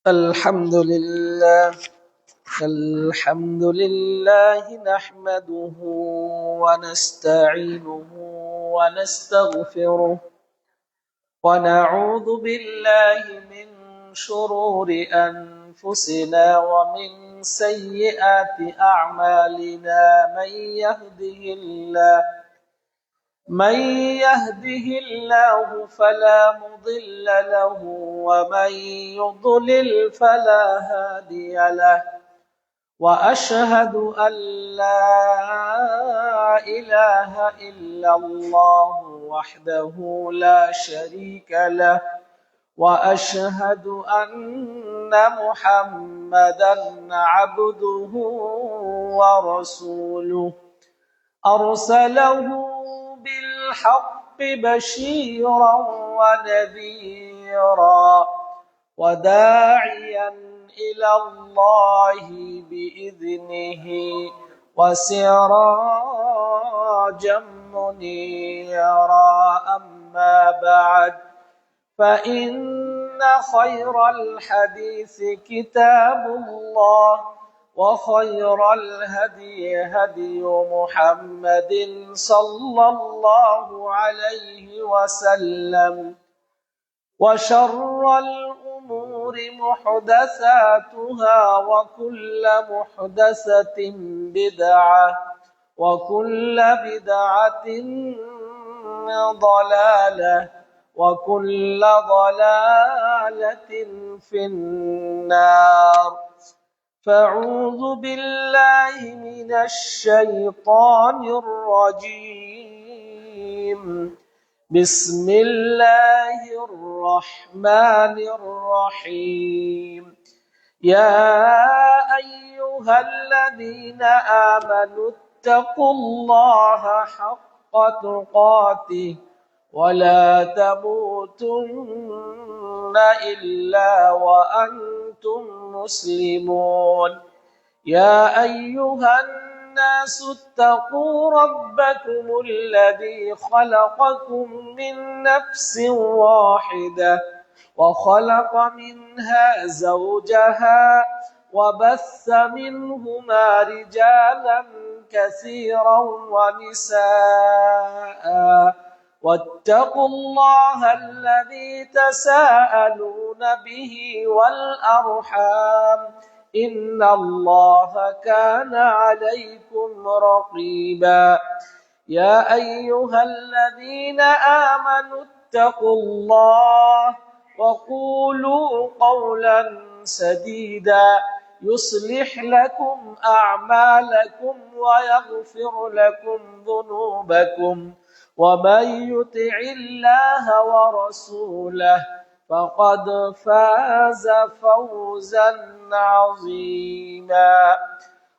الحمد لله نحمده ونستعينه ونستغفره ونعوذ بالله من شرور أنفسنا ومن سيئات أعمالنا من يهده الله فلا مضل له ومن يضلل فلا هادي له وأشهد أن لا إله إلا الله وحده لا شريك له وأشهد أن محمدا عبده ورسوله أرسله بالحق بشيرا ونذيرا وداعيا إلى الله بإذنه وسراجا منيرا أما بعد فإن خير الحديث كتاب الله وخير الهدي هدي محمد صلى الله عليه وسلم وشر الأمور محدثاتها وكل محدثة بدعة وكل بدعة ضلالة وكل ضلالة في النار فأعوذ بالله من الشيطان الرجيم بسم الله الرحمن الرحيم يا أيها الذين آمنوا اتقوا الله حق تقاته ولا تموتن إلا وأنتم مسلمون يا أيها الناس اتقوا ربكم الذي خلقكم من نفس واحدة وخلق منها زوجها وبث منهما رجالا كثيرا ونساء واتقوا الله الذي تساءلون به والأرحام إن الله كان عليكم رقيبا يا أيها الذين آمنوا اتقوا الله وقولوا قولا سديدا يصلح لكم أعمالكم ويغفر لكم ذنوبكم ومن يطع الله ورسوله فقد فاز فوزا عظيما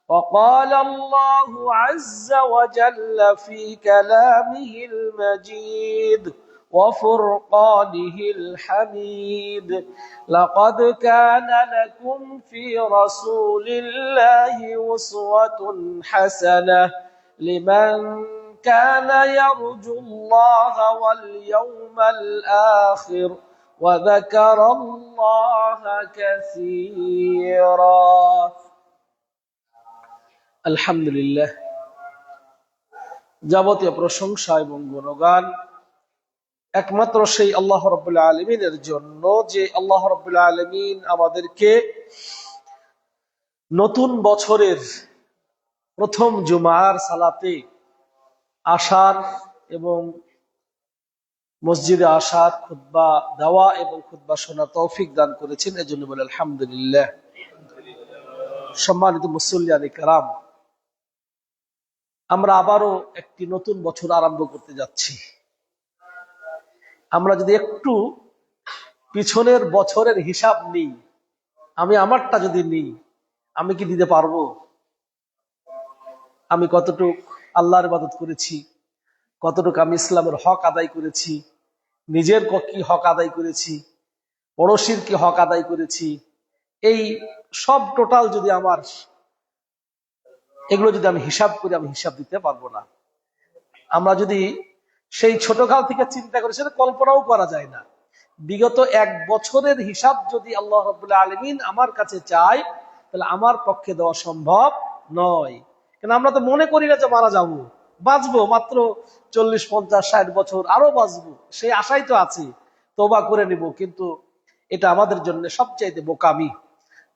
وقال الله عز وجل في كلامه المجيد وفرقانه الحميد لقد كان لكم في رسول الله أسوة حسنة لمن كان يرجو الله واليوم الآخر وذكر الله كثيرا আলহামদুলিল্লাহ যাবতীয় প্রশংসা এবং গুণগান একমাত্র সেই আল্লাহ রাব্বুল আলামিনের জন্য, যে আল্লাহ রাব্বুল আলামিন আমাদেরকে নতুন বছরের প্রথম জুমার সালাতে আসার এবং মসজিদে আসার, খুতবা দেওয়া এবং খুতবা শোনার তৌফিক দান করেছেন। এজন্য বলে আলহামদুলিল্লাহ। সম্মানিত মুসল্লিয়ান কিরাম, আমরা আবারও একটি নতুন বছর আরম্ভ করতে যাচ্ছি। আমরা যদি একটু পিছনের বছরের হিসাব নিই, আমি আমারটা যদি নিই, আমি কি দিতে পারবো? আমি কতটুক আল্লাহর ইবাদত করেছি, কতটুকু আমি ইসলামের হক আদায় করেছি, নিজের কি হক আদায় করেছি, পড়োশির কি হক আদায় করেছি, এই সব টোটাল যদি আমার এগুলো যদি আমি হিসাব করি, আমি হিসাব দিতে পারবো না। আমরা যদি সেই ছোটকাল থেকে চিন্তা করি, সেটা কল্পনাও করা যায় না। বিগত 1 বছরের হিসাব যদি আল্লাহ রাব্বুল আলামিন আমার কাছে চায়, তাহলে আমার পক্ষে দেওয়া সম্ভব নয়। কেন আমরা তো মনে করি না যে মারা যাবো, বাঁচবো মাত্র 40, 50, 60 বছর, আরো বাঁচবো, সেই আশাই তো আছে, তওবা করে নিব। কিন্তু এটা আমাদের জন্য সবচাইতে বোকামি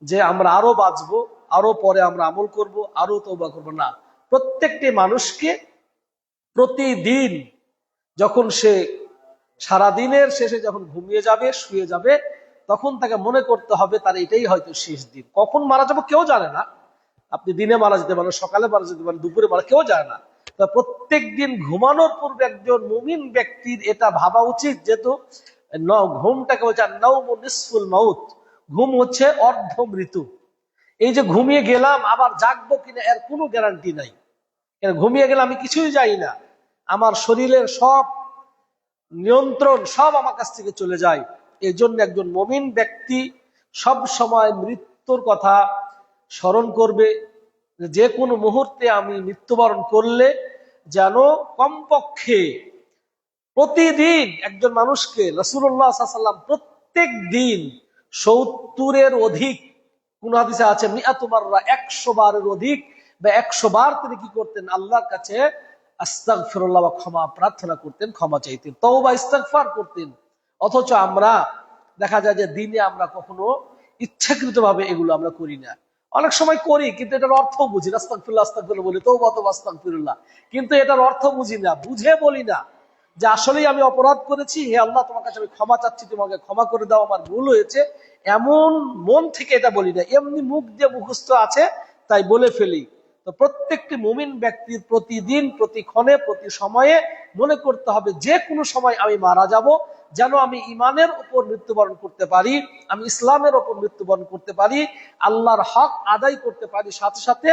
যে আমরা আরো বাঁচবো, আরো পরে আমরা আমল করব, আরো তওবা করব না। প্রত্যেকটি মানুষকে প্রতিদিন যখন সে সারাদিনের শেষে যখন ঘুমিয়ে যাবে, শুয়ে যাবে, তখন তাকে মনে করতে হবে তার এটাই হয়তো শেষ দিন। কখন মারা যাবো কেউ জানে না। আপনি দিনে মারা যেতে পারেন, সকালে মারা যেতে পারেন, দুপুরে মারা, কেউ জানে না। প্রত্যেক দিন ঘুমানোর পূর্বে একজন মুমিন ব্যক্তির এটা ভাবা উচিত, যেহেতু ঘুমটাকে বলছে নাউমু নিসফুল মাউত, ঘুম হচ্ছে অর্ধ মৃত্যু। এই যে ঘুমিয়ে গেলাম আবার জাগবো কিনা এর কোনো গ্যারান্টি নাই। ঘুমিয়ে গেলে আমি কিছুই জানি না, আমার শরীরের সব নিয়ন্ত্রণ সব আমার কাছ থেকে চলে যায়। এই জন্য একজন মুমিন ব্যক্তি সব সময় মৃত্যুর কথা স্মরণ করবে, যে কোনো মুহূর্তে আমি মৃত্যুবরণ করলে যেন কমপক্ষে প্রতিদিন একজন মানুষকে, রাসূলুল্লাহ সাল্লাল্লাহু আলাইহি ওয়াসাল্লাম প্রত্যেক দিন 70-এর অধিক, কোন হাদিসে আছে মিআতু মাররা, 100 বারের অধিক বা 100 বার তিনি কি করতেন, আল্লাহর কাছে আস্তাগফিরুল্লাহ বা ক্ষমা প্রার্থনা করতেন, ক্ষমা চাইতেন, তওবা ইস্তিগফার করতেন। অথচ আমরা দেখা যায় যে দিনে আমরা কখনো ইচ্ছাকৃতভাবে এগুলো আমরা করি না। অনেক সময় করি কিন্তু এটার অর্থ বুঝি না, আস্তাগফিরুল্লাহ আস্তাগফিরুল্লাহ বলি, তওবা তওবা আস্তাগফিরুল্লাহ, কিন্তু এটার অর্থ বুঝি না, বুঝে বলি না যে আসলেই আমি অপরাধ করেছি, হে আল্লাহ তোমার কাছে আমি ক্ষমা চাচ্ছি, তোমাকে ক্ষমা করে দাও, আমার ভুল হয়েছে, এমন মন থেকে এটা বলি না, এমনি মুখ দিয়ে মুখস্থ আছে তাই বলে ফেলি। তো প্রত্যেকটি মুমিন ব্যক্তির প্রতিদিন, প্রতিক্ষণে, প্রতি সময়ে মনে করতে হবে যে কোনো সময় আমি মারা যাব, যেন আমি ইমানের উপর মৃত্যুবরণ করতে পারি, আমি ইসলামের উপর মৃত্যুবরণ করতে পারি, আল্লাহর হক আদায় করতে পারি। সাথে সাথে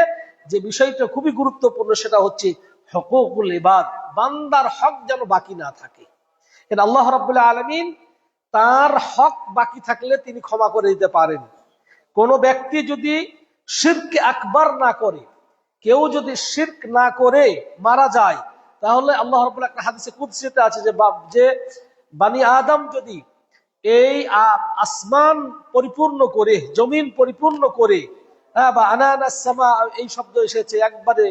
যে বিষয়টা খুবই গুরুত্বপূর্ণ সেটা হচ্ছে হুকুকুল ইবাদ, বান্দার হক যেন বাকি না থাকে। কারণ আল্লাহ রাব্বুল আলামিন তার হক বাকি থাকলে তিনি ক্ষমা করে দিতে পারেন। কোন ব্যক্তি যদি শিরক আকবার না করে, কেউ যদি শিরক না করে মারা যায়, তাহলে আল্লাহ রাব্বুল একটা হাদিসে কুদসিতে আছে যে বানি আদম যদি এই আসমান পরিপূর্ণ করে, জমিন পরিপূর্ণ করে, বা আনানাস সামা, এই শব্দ এসেছে, একবারে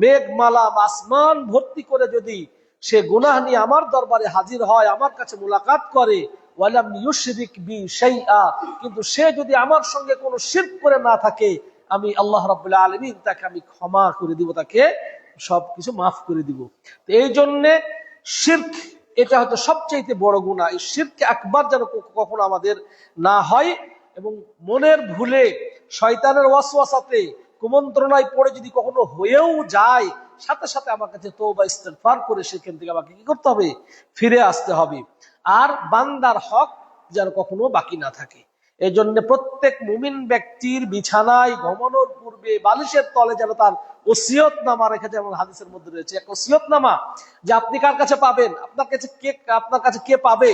মেঘমালা আসমান ভর্তি করে যদি সে গুনাহ নিয়ে আমার দরবারে হাজির হয়, আমার কাছে মুলাকাত করে, ওয়ালাম ইউশরিক বি শাইআ, কিন্তু সে যদি আমার সঙ্গে কোনো শিরক করে না থাকে, আমি আল্লাহ রাব্বুল আলামিন তাকে আমি ক্ষমা করে দিব, তাকে সবকিছু মাফ করে দিব। তো এই জন্য শিরক এটা হয়তো সবচেয়ে বড় গুনাহ। এই শিরকে আকবার যেন কখনো আমাদের না হয়, এবং মনের ভুলে, শয়তানের ওয়াসওয়াসাতে, কুমন্ত্রণায় পড়ে যদি কখনো হয়েও যায়, সাথে সাথে আমার কাছে তওবা ইস্তিগফার করে সেখান থেকে আমাকে কি করতে হবে, ফিরে আসতে হবে। আর বান্দার হক যেন কখনো বাকি না থাকে। এই জন্য প্রত্যেক মুমিন ব্যক্তির বিছানায় ঘুমানোর পূর্বে বালিশের তলে যেন তার ওসিয়তনামা রেখে, যেমন হাদিসের মধ্যে রয়েছে এক ওসিয়তনামা, যে আপনি কার কাছে পাবেন, আপনার কাছে কে পাবে।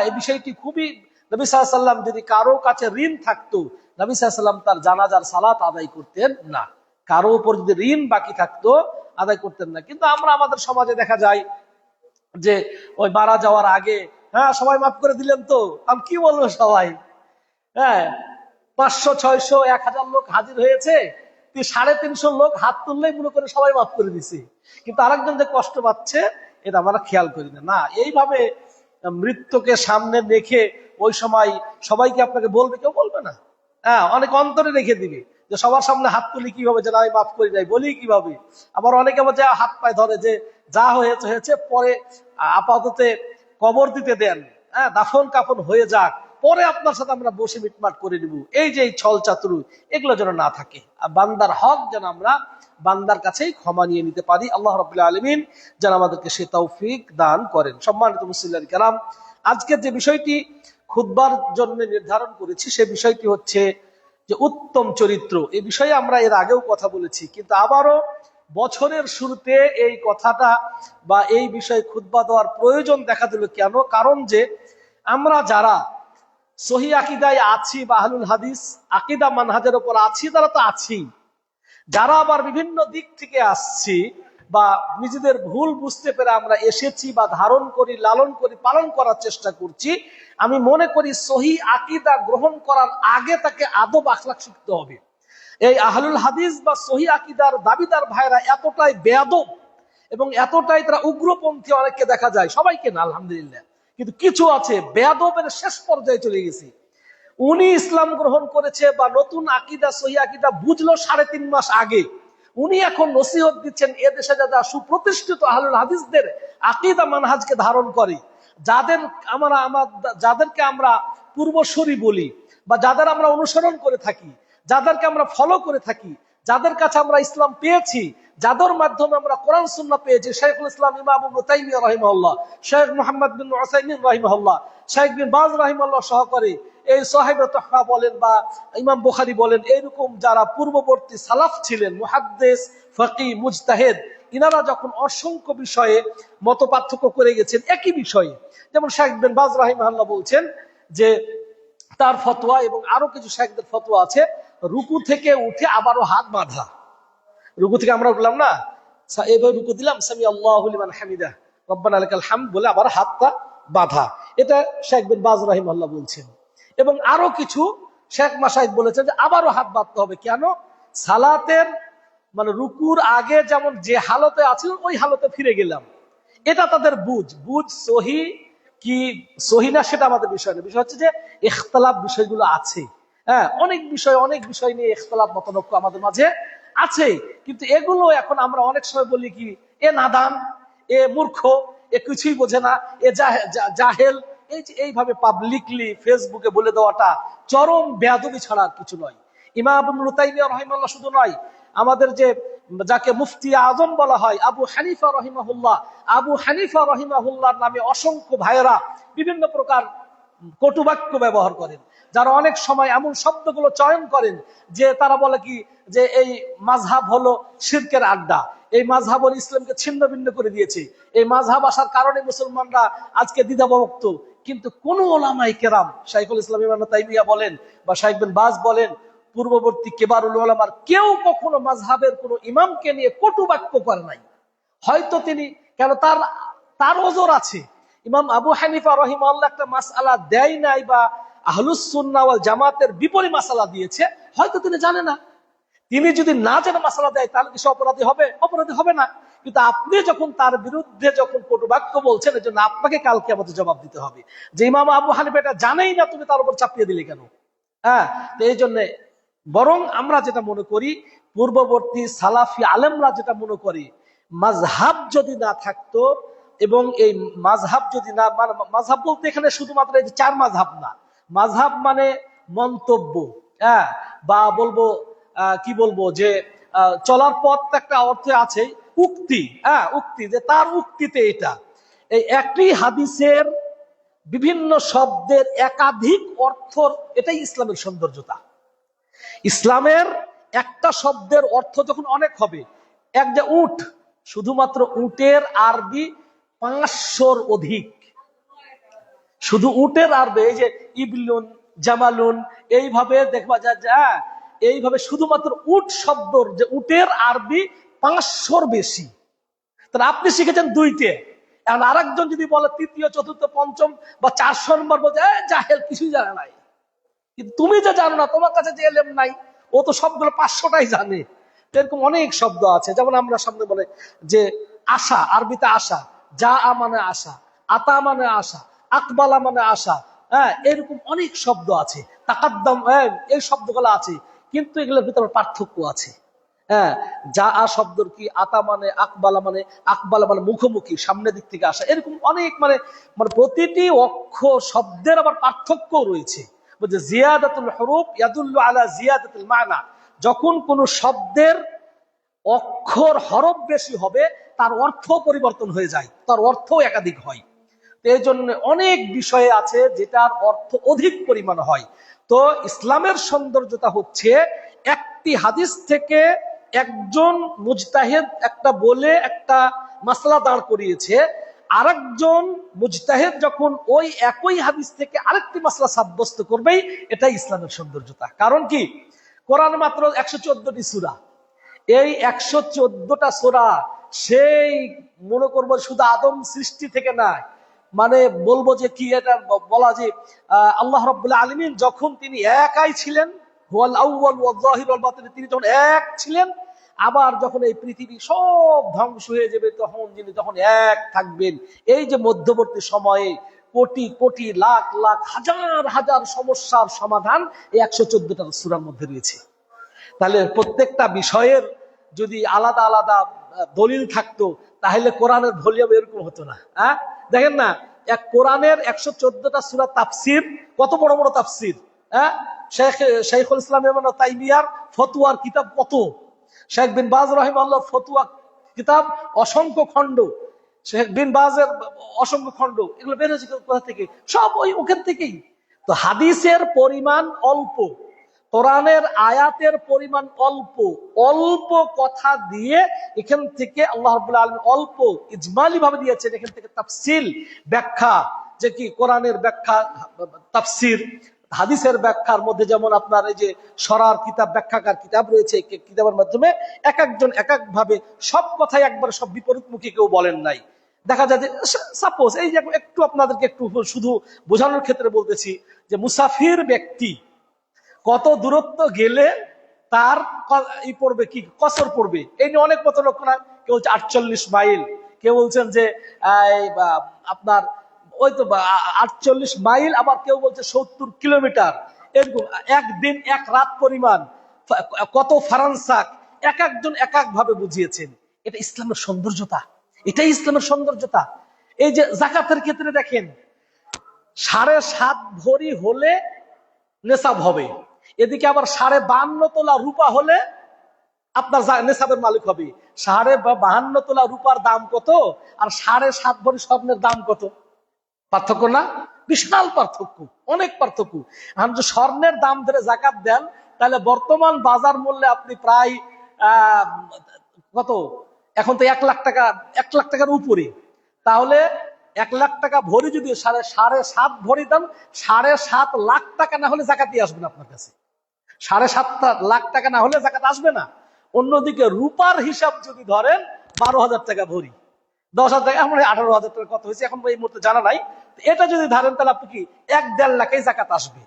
এই বিষয়টি খুবই, নবী সাল্লাল্লাহু আলাইহি ওয়াসাল্লাম যদি কারো কাছে ঋণ থাকতো, নবী সাল্লাল্লাহু আলাইহি ওয়াসাল্লাম তার জানাজার সালাত আদায় করতেন না। কারো উপর যদি ঋণ বাকি থাকতো আদায় করতেন না। কিন্তু আমরা আমাদের সমাজে দেখা যায় যে ওই মারা যাওয়ার আগে, সবাই মাফ করে দিলেন, তো আমি কি বলবো, সবাই 500, 600, 1000 লোক হাজির হয়েছে, 350 লোক হাত তুললেই মনে করে সবাই মাফ করে দিছে, কিন্তু আরেকজন যে কষ্ট পাচ্ছে এটা আমরা খেয়াল করি না। না, এইভাবে মৃত্যুকে সামনে রেখে ওই সময় সবাইকে আপনাকে বলবে, কেউ বলবে না। অনেক অন্তরে রেখে দিবে যে সবার সামনে হাত তুলি কিভাবে, যে আমি মাফ করি নাই বলি কিভাবে। আবার অনেকে আবার হাত পায়ে ধরে যে যা হয়েছে হয়েছে, পরে আপাতত কবর দিতে দেন, দাফন কাফন হয়ে যাক, পরে আপনার সাথে আমরা বসে মিটমাট করে নিব। এই যে ছল চাতুরি, এগুলো যেন না থাকে। আর বান্দার হক যেন আমরা বান্দার কাছেই ক্ষমা নিয়ে নিতে পারি। আল্লাহ রাব্বুল আলামিন যেন আমাদেরকে সে তৌফিক দান করেন। সম্মানিত মুসলিম কেরাম, আজকের যে বিষয়টি খুতবার জন্য নির্ধারণ করেছি, সে বিষয়টি হচ্ছে যে উত্তম চরিত্র। এই বিষয়ে আমরা এর আগেও কথা বলেছি, কিন্তু আবারও বছরের শুরুতে এই কথাটা বা এই বিষয়ে খুতবা দেওয়ার প্রয়োজন দেখা দিল কেন? কারণ যে আমরা যারা সহি আকিদায় আছি বা আহলুল হাদিস আকিদা মানহাজের উপর আছি, তারা তো আছি, যারা আবার বিভিন্ন দিক থেকে আসছি, বা নিজেদের ভুল বুঝতে পেরে আমরা এসেছি বা ধারণ করি, লালন করি, পালন করার চেষ্টা করছি, আমি মনে করি সহি আকীদা গ্রহণ করার আগে তাকে আদব আখলাক শিখতে হবে। এই আহলুল হাদিস বা সহি আকীদার দাবিদার ভাইরা এতটাই বেয়াদব এবং এতটাই তারা উগ্রপন্থী, অনেককে দেখা যায়, সবাইকে না আলহামদুলিল্লাহ, কিন্তু কিছু আছে বেয়াদবের শেষ পর্যায়ে চলে গেছে। উনি ইসলাম গ্রহণ করেছে বা নতুন আকীদা সহি আকীদা বুঝলো 3.5 মাস আগে, উনি এখন নসিহত দিচ্ছেন এদেশে যারা সুপ্রতিষ্ঠিত আহলুল হাদিসদের আকীদা মানহাজকে ধারণ করে, যাদেরকে আমরা পূর্বসূরি বলি বা যাদের আমরা অনুসরণ করে থাকি, যাদেরকে আমরা ফলো করে থাকি, যাদের কাছে আমরা ইসলাম পেয়েছি, যাদের মাধ্যমে আমরা কোরআন সুন্নাহ পেয়েছি, শাইখুল ইসলাম ইমাম ইবনে তাইমিয়া রাহিমাহুল্লাহ, শেখ মুহাম্মদ বিন উসাইমিন রাহিমাহুল্লাহ, শেখ বিন বাজ রাহিমাহুল্লাহ সহকারে এই সাহিবে তুহফা বলেন বা ইমাম বুখারী বলেন, এইরকম যারা পূর্ববর্তী সালাফ ছিলেন, মুহাদ্দিস, ফকিহ, মুজতাহিদ, ইনারা যখন অসংখ্য বিষয়ে মত পার্থক্য করে গেছেন একই বিষয়ে, যেমন শেখ বিন বাজ রাহিমাহুল্লাহ বলছেন যে তার ফতোয়া এবং আরো কিছু শেখদের ফতোয়া আছে, রুকু থেকে উঠে আবারও হাত বাঁধা। রুকু থেকে আমরা উঠলাম না, এবার রুকু দিলাম, সামি আল্লাহু লিমান হামিদা রব্বানা লাকাল হামদ বলে আবার হাতটা বাঁধা, এটা শেখ বিন বাজ রাহিমাহুল্লাহ বলছেন। এবং আরো কিছু শেখ মাশাইখ বলেছেন যে আবারও হাত বাঁধতে হবে। কেন? সালাতের মানে রুকুর আগে যেমন যে হালতে আছে ওই হালতে ফিরে গেলাম, এটা তাদের বুঝ সহি কি সহি না সেটা আমাদের বিষয় না, বিষয় হচ্ছে যে ইখতিলাফ বিষয়গুলো আছে। হ্যাঁ, অনেক বিষয় নিয়ে ইখতিলাফ মতনৈক্য আমাদের মাঝে আছে, কিন্তু এগুলো এখন আমরা অনেক সময় বলি কি এ নাদান, এ মূর্খ, এ কিছুই বোঝে না, এ জাহেল, এইভাবে পাবলিকলি ফেসবুকে বলে দেওয়াটা চরম বেয়াদবি ছাড়া আর কিছু নয়। ইমাম ইবনে তাইমিয়া রাহিমাহুল্লাহ শুধু নয়, আমাদের যাকে মুফতি আজম বলা হয় আবু হানিফা রহিমাহুল্লাহর নামে অসংখ্য ভাইয়েরা বিভিন্ন প্রকার কটুবাক্য ব্যবহার করেন, যারা অনেক সময় এমন শব্দগুলো চয়ন করেন যে তারা বলে কি যে এই মাযহাব হলো শিরকের আড্ডা, এই মাযহাব হলো ইসলামকে ছিন্ন ভিন্ন করে দিয়েছে, এই মাযহাব আসার কারণে মুসলমানরা আজকে দ্বিধাবিভক্ত। কিন্তু কোন ওলামায়ে কেরাম, শাইখুল ইসলাম ইবনে তাইমিয়া বলেন বা শাইখ বিন বাজ বলেন, পূর্ববর্তী কিবারুল উলামার কেউ কখনো মাযহাবের কোন ইমামকে নিয়ে কটুবাক্য করে নাই। হয়তো তিনি কেন তার ওজর আছে, ইমাম আবু হানিফা রাহিমাহুল্লাহ একটা মাসআলা দেয় নাই বা আহলুস সুন্নাহ ওয়াল জামাতের বিপরীত মাসআলা দিয়েছে, হয়তো তিনি জানে না। তিনি যদি না জেনে মাসআলা দেয় তাহলে কি সে অপরাধী হবে? অপরাধী হবে না। কিন্তু আপনি যখন তার বিরুদ্ধে যখন কটুবাক্য বলছেন, এর জন্য আপনাকে কালকে আমাদের জবাব দিতে হবে যে ইমাম আবু হানিফা এটা জানেই না, তুমি তার উপর চাপিয়ে দিলে কেন? হ্যাঁ, তো এই জন্য বরং আমরা যেটা মনে করি, পূর্ববর্তী সালাফি আলেমরা যেটা মনে করি, মাযহাব যদি না থাকতো এবং এই মাযহাব যদি না, মাযহাব বলতে এখানে শুধুমাত্র এই যে 4 মাযহাব না, মাযহাব মানে মন্তব্য, হ্যাঁ, বা কি বলবো যে চলার পথ একটা অর্থে আছে, উক্তি, হ্যাঁ, উক্তি, যে তার উক্তিতে এটা, এই একই হাদিসের বিভিন্ন শব্দের একাধিক অর্থ, এটাই ইসলামের সৌন্দর্যতা। ইসলামের একটা শব্দের অর্থ যখন অনেক হবে, এক যে উট, শুধুমাত্র উটের আরবি 500-র অধিক, শুধু উটের আরবি, এই যে ইবলুন, জামালুন, এইভাবে দেখবা যায়, এইভাবে শুধুমাত্র উট শব্দর যে উটের আরবি 500-র বেশি। তাহলে আপনি শিখেছেন 2টে, এখন আরেকজন যদি বলে 3য়, 4র্থ, 5ম বা 400 নম্বর বলছে জাহেল, কিছুই জানে নাই। কিন্তু তুমি যে জানো না, তোমার কাছে যে এলেম নাই, ও তো সবগুলো 500টাই জানে। এরকম অনেক শব্দ আছে, যেমন আমরা সামনে বলে যে আশা, আরবিতে আশা, যা মানে আশা, আতা মানে আশা, আকবালা মানে আশা, হ্যাঁ, এরকম অনেক শব্দ আছে, তাকাদ্দাম, এই শব্দগুলো আছে, কিন্তু এগুলোর ভিতরে পার্থক্য আছে। হ্যাঁ, যা শব্দর কি, আতা মানে, আকবালা মানে মুখোমুখি, সামনের দিক থেকে আসা, এরকম অনেক মানে প্রতিটি অক্ষর শব্দের আবার পার্থক্য রয়েছে। জিয়াদাতুল হুরুফ ইয়াদুল্লু আলা জিয়াদাতিল মানা, যখন কোন শব্দের অক্ষর হরফ বেশি হবে তার অর্থ পরিবর্তন হয়ে যায়, তার অর্থ একাধিক হয়। এই জন্য অনেক বিষয়ে আছে যেটার অর্থ অধিক পরিমাণ হয়। তো ইসলামের সৌন্দর্যতা হচ্ছে একটি হাদিস থেকে একজন মুজতাহিদ একটা বলে একটা মাসলা দাঁড় করিয়েছে, আরেকজন মুজতাহিদ যখন ওই একই হাদিস থেকে আরেকটি মাসলা সাব্যস্ত করবেই, এটাই ইসলামের সৌন্দর্যতা। কারণ কি, কোরআন মাত্র 114টি সূরা, এই 114টা সূরা সেই মনে করবো শুধু আদম সৃষ্টি থেকে না, মানে বলবো যে কি এটা বলা যে আল্লাহ রাব্বুল আলামিন যখন তিনি একাই ছিলেন, হুয়াল আউয়াল ওয়াল যাহির ওয়াল বাতিন, তিনি যখন এক ছিলেন, আবার যখন এই পৃথিবী সব ধ্বংস হয়ে যাবে তখন যিনি তখন এক থাকবেন। এই যে মধ্যবর্তী সময়ে কোটি কোটি লাখ লাখ হাজার হাজার সমস্যার সমাধান এই 114টা সূরার মধ্যে রয়েছে। তাহলে প্রত্যেকটা বিষয়ের যদি আলাদা আলাদা দলিল থাকতো তাহলে কোরআনের ভলিউম এরকম হতো না। হ্যাঁ, দেখেন না, এক কোরআনের 114টা সূরা তাফসির, কত বড় বড় তাফসির। হ্যাঁ, শাইখুল ইসলাম ইবনে তাইমিয়ার ফতোয়ার কিতাব কত, শেখ বিন বাজ রাহিমাহুল্লাহ ফতোয়া কিতাব অসংখ্য খণ্ড, শেখ বিন বাজের অসংখ্য খণ্ড, এগুলো বের হয়েছে কোথা থেকে? সব ওই ওখান থেকেই। তো হাদিসের পরিমাণ অল্প, কোরআনের আয়াতের পরিমাণ অল্প, অল্প কথা দিয়ে এখান থেকে আল্লাহ রাব্বুল আলামিন অল্প ইজমালি ভাবে দিয়েছেন, এখান থেকে তাফসিল ব্যাখ্যা, যে কি কোরআনের ব্যাখ্যা তাফসির, হাদিসের ব্যাখ্যার মধ্যে যেমন আপনার এই যে সরার কিতাব, ব্যাখ্যাকার কিতাব রয়েছে, কিতাবের মাধ্যমে এক একজন এক এক ভাবে সব কথাই একবার সব বিপরীতমুখী কেউ বলেন নাই। দেখা যায় যে সাপোজ এই যে একটু আপনাদেরকে একটু শুধু বোঝানোর ক্ষেত্রে বলতেছি যে মুসাফির ব্যক্তি কত দূরত্ব গেলে তার ই পড়বে, কি কসর পড়বে, এই নিয়ে অনেক মত লোক না, কেউ বলছে 48 মাইল, কেউ বলছেন যে আপনার ওই তো 48 মাইল, আবার কেউ বলছে 70 কিলোমিটার, এরকম একদিন এক রাত পরিমাণ, কত ফারানসাক, এক একজন এক এক ভাবে বুঝিয়েছেন। এটা ইসলামের সৌন্দর্যতা, এটাই ইসলামের সৌন্দর্যতা। এই যে যাকাতের ক্ষেত্রে দেখেন, 7.5 ভরি হলে নেশাব হবে, এদিকে আবার 52 তোলা রূপা হলে আপনার নেশাবের মালিক হবে। 52 তোলা রূপার দাম কত আর 7.5 ভরি স্বর্ণের দাম কত? পার্থক্য না? বিশাল পার্থক্য, অনেক পার্থক্য। এখন যে স্বর্ণের দাম ধরে জাকাত দেন, তাহলে বর্তমান বাজার মূল্যে আপনি প্রায় কত, এখন তো 1 লাখ টাকা, 1 লাখ টাকার উপরে, তাহলে 1 লাখ টাকা ভরি যদি 7.5 ভরি দেন, 7.5 লাখ টাকা না হলে জাকাতই আসবে না আপনার কাছে। 7.5 লাখ টাকা না হলে জাকাত আসবে না। অন্যদিকে রূপার হিসাব যদি ধরেন 12,000 টাকা ভরি, 10,000 টাকা, এখন 18,000 টাকা কত হয়েছে এখন এই মুহূর্তে জানা নাই। এটা যদি ধরেন তাহলে আপনি কি 1-1.5 লাখেই জাকাত আসবে।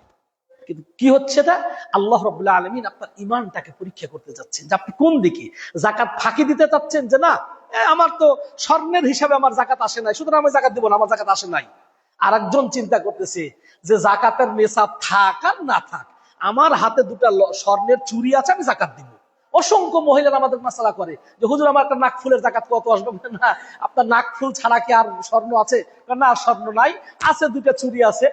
কিন্তু কি হচ্ছে, এটা আল্লাহ রাব্বুল আলামিন আপনার ঈমানটাকে পরীক্ষা করতে যাচ্ছেন, যে আপনি কোন দিকে জাকাত ফাঁকি দিতে চাচ্ছেন, যে না আমার তো স্বর্ণের হিসাবে আমার জাকাত আসে নাই, সুতরাং আমি জাকাত দিব না, আমার জাকাত আসে নাই। আর একজন চিন্তা করতেছে যে জাকাতের নেশাব থাক আর না থাক, আমার হাতে 2টা স্বর্ণের চুড়ি আছে, আমি জাকাত দিব। অসংখ্য মহিলারা আমাদের মাসালা করে যে হুজুর আমার একটা নাকফুলের জাকাত কত আসবে? না, আপনার নাকফুল ছাড়া কি আর স্বর্ণ আছে? না, স্বর্ণ নাই, আছে 2টা চুড়ি আছে,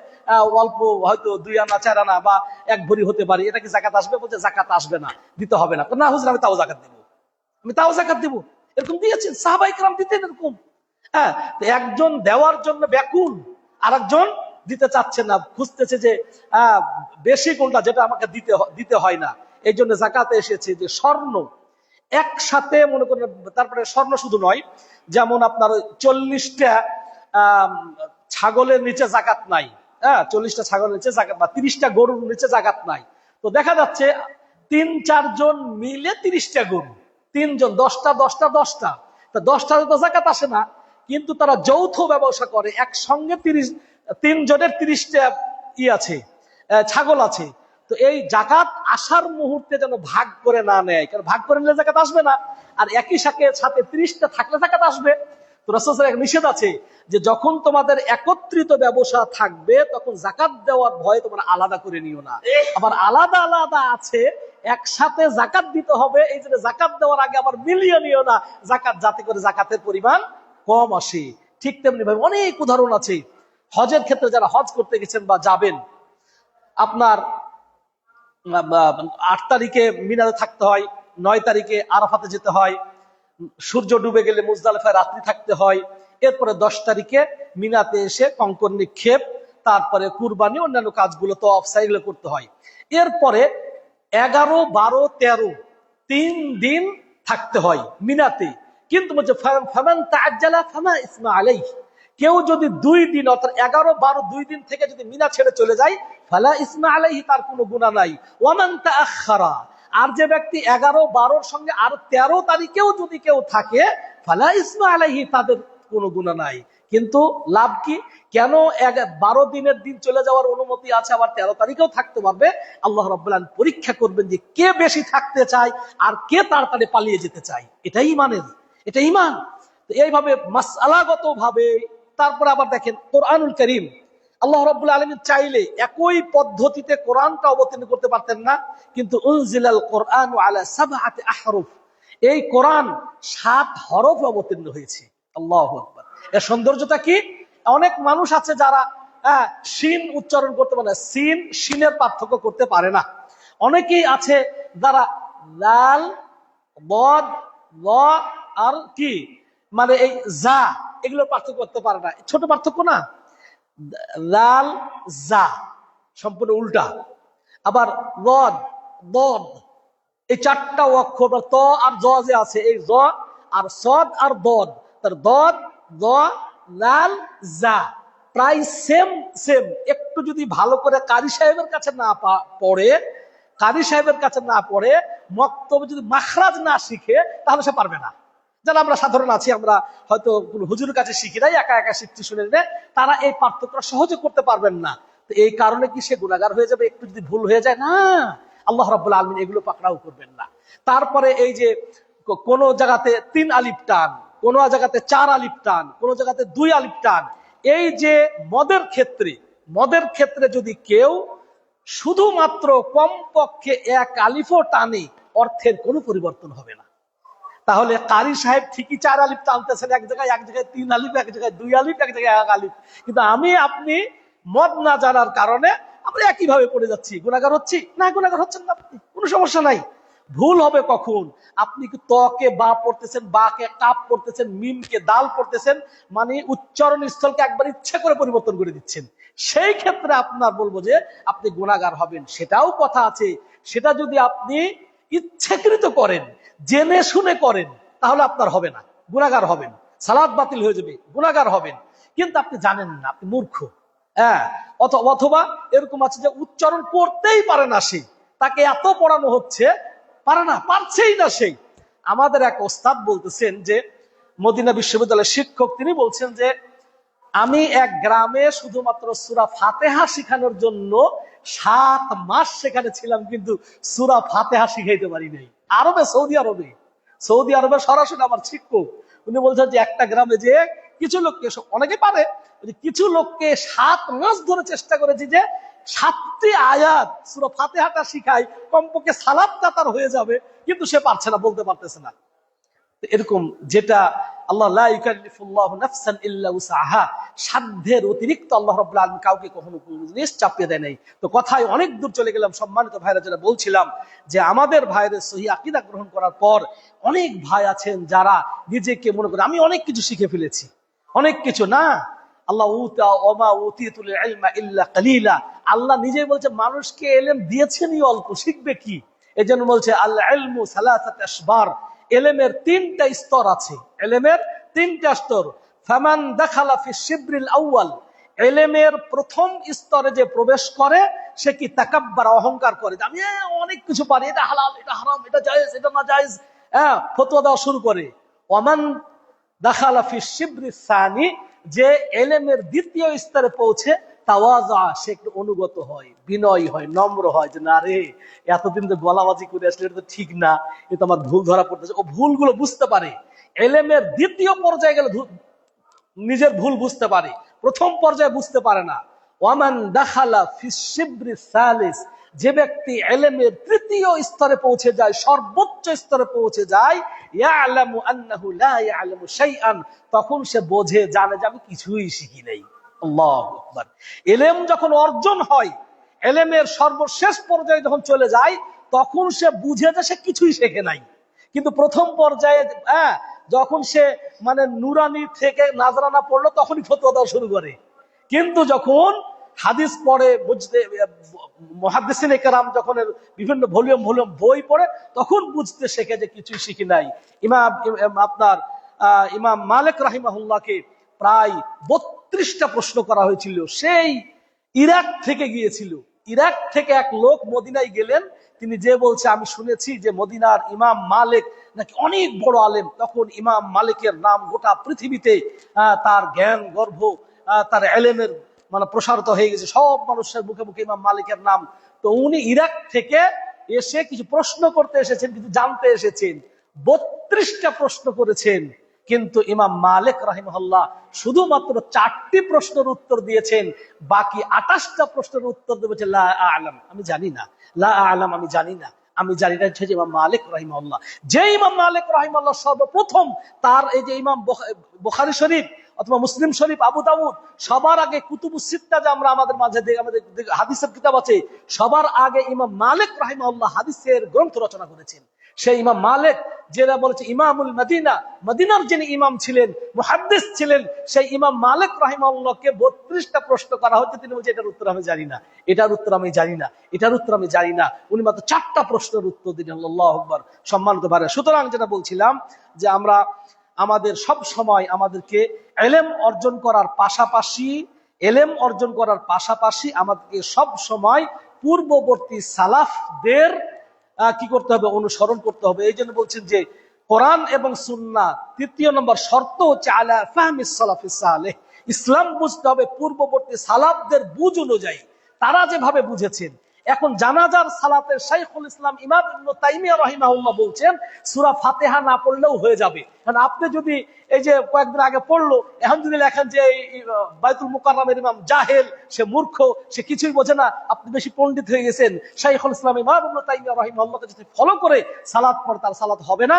অল্প হয়তো 2 আনা 4 আনা বা 1 ভরি হতে পারে, এটা কি জাকাত আসবে? বলছে জাকাত আসবে না, দিতে হবে না। না হুজুর আমি তাও জাকাত দিব, আমি তাও জাকাত দিব। এরকম দিয়েছেন, সাহাবায়ে কেরাম দিতেন এরকম। হ্যাঁ, একজন দেওয়ার জন্য ব্যাকুল, আর একজন দিতে চাচ্ছে না, খুঁজতেছে যে বেশি কোনটা, যেটা আমাকে দিতে হয় না। এই জন্য জাকাতে এসেছে যে স্বর্ণ একসাথে মনে করেন, তারপরে স্বর্ণ শুধু নয়, যেমন আপনার 40টা ছাগলের নিচে জাকাত নাই, হ্যাঁ 40টা ছাগলের নিচে জাকাত, বা 30টা গরুর নিচে জাকাত নাই। তো দেখা যাচ্ছে 3-4 জন মিলে 30টা গরু, 3 জন 10টা 10টা 10টা, তা 10টাতে তো জাকাত আসে না, কিন্তু তারা যৌথ ব্যবসা করে, একসঙ্গে 3 জনের 30টা আছে, ছাগল আছে। তো এই জাকাত আসার মুহূর্তে যেন ভাগ করে না নেয়, কারণ ভাগ করে নিলে জাকাত আসবে না, আর একই সাথে 30টা থাকলে জাকাত আসবে। তো রাসূল সাল্লাল্লাহু আলাইহি ওয়াসাল্লাম নিষেধ আছে যে যখন তোমাদের একত্রিত ব্যবসা থাকবে তখন জাকাত দেওয়ার ভয়ে তোমরা আলাদা করে নিও না। আবার আলাদা আলাদা আছে, একসাথে জাকাত দিতে হবে, এই জন্য জাকাত দেওয়ার আগে আবার মিলিয়ে নিও না জাকাত, যাতে করে জাকাতের পরিমাণ কম আসে। ঠিক তেমনি ভাবে অনেক উদাহরণ আছে। হজের ক্ষেত্রে যারা হজ করতে গেছেন বা যাবেন, আপনার 8 তারিখে মিনাতে থাকতে হয়, 9 তারিখে আরাফাতে যেতে হয়, সূর্য ডুবে গেলে মুজদালিফায় রাত্রি থাকতে হয়, এরপরে 10 তারিখে মিনাতে এসে কঙ্কর নিক্ষেপ, তারপরে কুরবানি, অন্যান্য কাজগুলো তো অফসাইডে করতে হয়। এরপরে 11, 12, 13 3 দিন থাকতে হয় মিনাতে। কিন্তু বলছে ফামান তাআজ্জালা ফামা ইসমা আলাইহি, কেউ যদি 2 দিন অর্থাৎ 11, 12 2 দিন থেকে যদি মিনা ছেড়ে চলে যায়, ফালা ইসমা আলাইহি, তার কোনো গুনাহ নাই। ওয়ামান তাআখারা, আর যে ব্যক্তি 11-12 সঙ্গে আর 13 তারিখেও যদি কেউ থাকে ফালা ইসমা আলাইহি, তাদের কোনো গুনাহ নাই। কিন্তু লাভ কি? কেন 12 দিনের দিন চলে যাওয়ার অনুমতি আছে, আবার 13 তারিখেও থাকতে পারবে? আল্লাহ রাব্বুল আলামিন পরীক্ষা করবেন যে কে বেশি থাকতে চায় আর কে তাড়াতাড়ি পালিয়ে যেতে চায়। এটাই ঈমানের, এটা ঈমান। তো এইভাবে মাসআলাগত ভাবে। তারপরে আবার দেখেন কোরআনুল কারীম, আল্লাহ রাব্বুল আলামিন চাইলে একই পদ্ধতিতে কোরআনটা অবতীর্ণ করতে পারতেন না, কিন্তু উনজিলাল কোরআনু আলা সাবআতি আহরুফ, এই কোরআন 7 হরফে অবতীর্ণ হয়েছে। আল্লাহু আকবার। এর সৌন্দর্যটা কি? অনেক মানুষ আছে যারা শিন উচ্চারণ করতে পারে না, সিন শিনের পার্থক্য করতে পারে না। অনেকেই আছে যারা লাল, বদ, ল আর কি মানে এই জা, এগুলোর পার্থক্য করতে পারে না। ছোট পার্থক্য না, লাল জা সম্পূর্ণ উল্টা। আবার রদ, বদ, এই 4টা অক্ষর ত আর জ যে আছে, এই জ আর সদ আর দদ, তার দদ দ লাল জা প্রায় সেম সেম। একটু যদি ভালো করে কারি সাহেবের কাছে না পড়ে, কারি সাহেবের কাছে না পড়ে, মক্তবে যদি মাখরাজ না শিখে, তাহলে সে পারবে না। যারা আমরা সাধারণ আছি, আমরা হয়তো হুজুরের কাছে শিখি নাই, একা একা শিখছি শুনে নিলে, তারা এই পার্থক্য সহজে করতে পারবেন না। তো এই কারণে কি সে গুনাহগার হয়ে যাবে একটু যদি ভুল হয়ে যায়? না, আল্লাহ রাব্বুল আলামিন এগুলো পাকড়াও করবেন না। তারপরে এই যে কোন জায়গাতে 3 আলিফ টান, কোন জায়গাতে 4 আলিফ টান, কোন জায়গাতে 2 আলিফ টান, এই যে মদের ক্ষেত্রে যদি কেউ শুধুমাত্র কমপক্ষে 1 আলিফও টানে, অর্থের কোনো পরিবর্তন হবে না। তাহলে কারি সাহেব ঠিকই 4 আলিফ টানতেছেন, এক জায়গায় 3 আলিফ, এক জায়গায় 2 আলিফ, এক জায়গায় 1 আলিফ, কিন্তু আমি আপনি মদ না জানার কারণে আমরা একইভাবে পড়ে যাচ্ছি। গুনাহগার হচ্ছি না? গুনাহগার হচ্ছেন না আপনি, কোনো সমস্যা নাই। ভুল হবে কখন? আপনি কি তকে বা পড়তেছেন, বাকে কাপ পড়তেছেন, মিমকে দাল পড়তেছেন, মানে উচ্চারণ স্থলকে একবার ইচ্ছে করে পরিবর্তন করে দিচ্ছেন। সেই ক্ষেত্রে আপনার বলবো যে আপনি গুনাহগার হবেন। সেটাও কথা আছে, সেটা যদি আপনি ইচ্ছাকৃত করেন, জেনে শুনে করেন, তাহলে আপনার হবে না, গুনাহগার হবেন, সালাত বাতিল হয়ে যাবে, গুনাহগার হবেন। কিন্তু আপনি জানেন না, আপনি মূর্খ। হ্যাঁ, অথবা এরকম আছে যে উচ্চারণ করতেই পারে না সে, তাকে এত পড়ানো হচ্ছে, পারে না, পারছেই না সেই। আমাদের এক ওস্তাদ বলতেছেন যে, মদিনা বিশ্ববিদ্যালয়ের শিক্ষক, তিনি বলছেন যে আমি এক গ্রামে শুধুমাত্র সূরা ফাতিহা শিখানোর জন্য 7 মাস সেখানে ছিলাম, কিন্তু সূরা ফাতিহা শিখাইতে পারি নাই। আরবে, সৌদি আরবে সরাসরি আমার শিক্ষক, উনি বলছেন যে একটা গ্রামে যে কিছু লোককে, অনেকে পারে, কিছু লোককে 7 মাস ধরে চেষ্টা করেছি যে 7টি আয়াত সূরা ফাতিহাটা শিখাই, কমপক্ষে সালাতটা তার হয়ে যাবে, কিন্তু সে পারছে না, বলতে পারতেছে না। এরকম যেটা আল্লাহ লা ইউকাল্লিফুল্লাহু নাফসান ইল্লা উসআহা, সাধ্যের অতিরিক্ত আল্লাহ রাব্বুল আলামিন কাউকে কখনো কোনো জিনিস চাপিয়ে দেয় নাই। তো কথায় অনেক দূর চলে গেলাম। সম্মানিত ভাইরা, যেটা বলছিলাম যে আমাদের ভাইদের সহি আকীদা গ্রহণ করার পর অনেক ভাই আছেন যারা নিজেকে মনে করে আমি অনেক কিছু শিখে ফেলেছি। অনেক কিছু না, আল্লাহ ওমা উতিতুল ইলমা ইল্লা কালিলা, আল্লাহ নিজেই বলছে মানুষকে ইলম দিয়েছেনই অল্প, শিখবে কি? এজন্য বলছে আল ইলমু সালাসাত আসবার, ইলমের 3টা স্তর আছে, ইলমের 3টা স্তর। ফামান দাখালা ফি শিবরিল আউয়াল, ইলমের প্রথম স্তরে যে প্রবেশ করে সে কি তাকাব্বার, অহংকার করে, আমি অনেক কিছু পারি, এটা হালাল, এটা হারাম, এটা জায়েজ, এটা না জায়েজ, ফতোয়া দেওয়া শুরু করে। ওয়ামান দাখালা ফি শিবরিস সানি, যে ইলমের 2য় স্তরে পৌঁছে তাওয়াজা, সে একটু অনুগত হয়, বিনয় হয়, নম্র হয়, যে না রে, এতদিন তো গলাবাজি করে আসলে এটা তো ঠিক না, এটা আমার ভুল ধরা পড়তেছে। ও ভুলগুলো বুঝতে পারে, ইলমের 2য় পর্যায়ে গেলে নিজের ভুল বুঝতে পারে, প্রথম পর্যায়ে বুঝতে পারে না। ওয়ামান দাখালা ফি শিবরিস সালিস, যে ব্যক্তি ইলমের 3য় স্তরে পৌঁছে যায়, সর্বোচ্চ স্তরে পৌঁছে যায়, ইয়ালামু আন্নাহু লা ইয়ালামু শাইআন, তখন সে বোঝে, জানে যে আমি কিছুই শিখি নাই। আল্লাহু আকবার। ইলম যখন অর্জন হয়, ইলমের সর্বশেষ পর্যায়ে যখন চলে যায়, তখন সে বুঝে যে সে কিছুই শেখে নাই। কিন্তু প্রথম পর্যায়ে যখন সে মানে নুরানি থেকে নাজরানা পড়লো, তখনই ফতোয়া দেওয়া শুরু করে। কিন্তু যখন হাদিস পড়ে, বুঝতে মুহাদ্দিসিনে কেরাম যখন বিভিন্ন ভলিউম বই পড়ে, তখন বুঝতে শেখে যে কিছুই শিখি নাই। ইমাম মালিক রাহিমাহুল্লাহকে প্রায় 32টা প্রশ্ন করা হয়েছিল। সেই ইরাক থেকে গিয়েছিল, ইরাক থেকে এক লোক মদিনায় গেলেন, তিনি যে বলছে আমি শুনেছি যে মদিনার ইমাম মালিক নাকি অনেক বড় আলেম, তখন ইমাম মালিকের নাম গোটা পৃথিবীতে তার জ্ঞান গর্ভ তার এলেমের মানে প্রসারিত হয়ে গেছে, সব মানুষের মুখে মুখে ইমাম মালিকের নাম। তো উনি ইরাক থেকে এসে কিছু প্রশ্ন করতে এসেছেন, কিছু জানতে এসেছেন, 32টা প্রশ্ন করেছেন। কিন্তু ইমাম মালিক রাহিমাহুল্লাহ শুধুমাত্র 4টি প্রশ্নের উত্তর দিয়েছেন, বাকি 28টা প্রশ্নের উত্তর দেবে লা আ'লাম, আমি জানি না, লা আ'লাম, আমি জানি না, আমি জানি না। হচ্ছে ইমাম মালিক রাহিমাহুল্লাহ। যে ইমাম মালিক রাহিমাহুল্লাহ সর্বপ্রথম তার এই যে ইমাম বুখারী শরীফ অথবা মুসলিম শরীফ, আবু দাউদ, সবার আগে কুতুবুস সিত্তা যে আমরা আমাদের মাঝে আমাদের হাদিসের কিতাব আছে, সবার আগে ইমাম মালিক রাহিমাহুল্লাহ হাদিসের গ্রন্থ রচনা করেছেন। সেই ইমাম মালিক যেটা বলেছে ইমামুল মদিনা, মদিনার যিনি ইমাম ছিলেন, মুহাদ্দিস ছিলেন, সেই ইমাম মালিক রাহিমাহুল্লাহকে 32টা প্রশ্ন করা হচ্ছে, তিনি বলছেন এটার উত্তর আমি জানি না, এটার উত্তর আমি জানি না, এটার উত্তর আমি জানি না। উনি মাত্র 4টা প্রশ্নের উত্তর দিলেন। আল্লাহু আকবার, সম্মানিত ভাইরা। সুতরাং যেটা বলছিলাম যে আমরা আমাদের সব সময় আমাদেরকে ইলম অর্জন করার পাশাপাশি আমাদেরকে সব সময় পূর্ববর্তী সালাফদের কি করতে হবে, অনুসরণ করতে হবে। এই জন্য বলছেন যে কোরআন এবং সুন্নাহ 3য় নম্বর শর্ত হচ্ছে আলা ফাহমিস সালাফিস সালেহ, ইসলাম বুঝতে হবে পূর্ববর্তী সালাফদের বুঝ অনুযায়ী, তারা যেভাবে বুঝেছেন। এখন জানাজার সালাতে শাইখুল ইসলাম ইমাম ইবনে তাইমিয়া রাহিমাহুল্লাহ বলছেন সূরা ফাতিহা না পড়লেও হয়ে যাবে। কারণ আপনি যদি এই যে কয়েকদিন আগে পড়লো, এখন যদি লেখেন যে বাইতুল মুকাররমের ইমাম জাহেল, সে মূর্খ, সে কিছুই বোঝে না, আপনি বেশি পণ্ডিত হয়ে গেছেন, শাইখুল ইসলাম ইমাম ইবনে তাইমিয়া রাহিমাহুল্লাহকে যদি ফলো করে সালাত পড়ে, তার সালাত হবে না?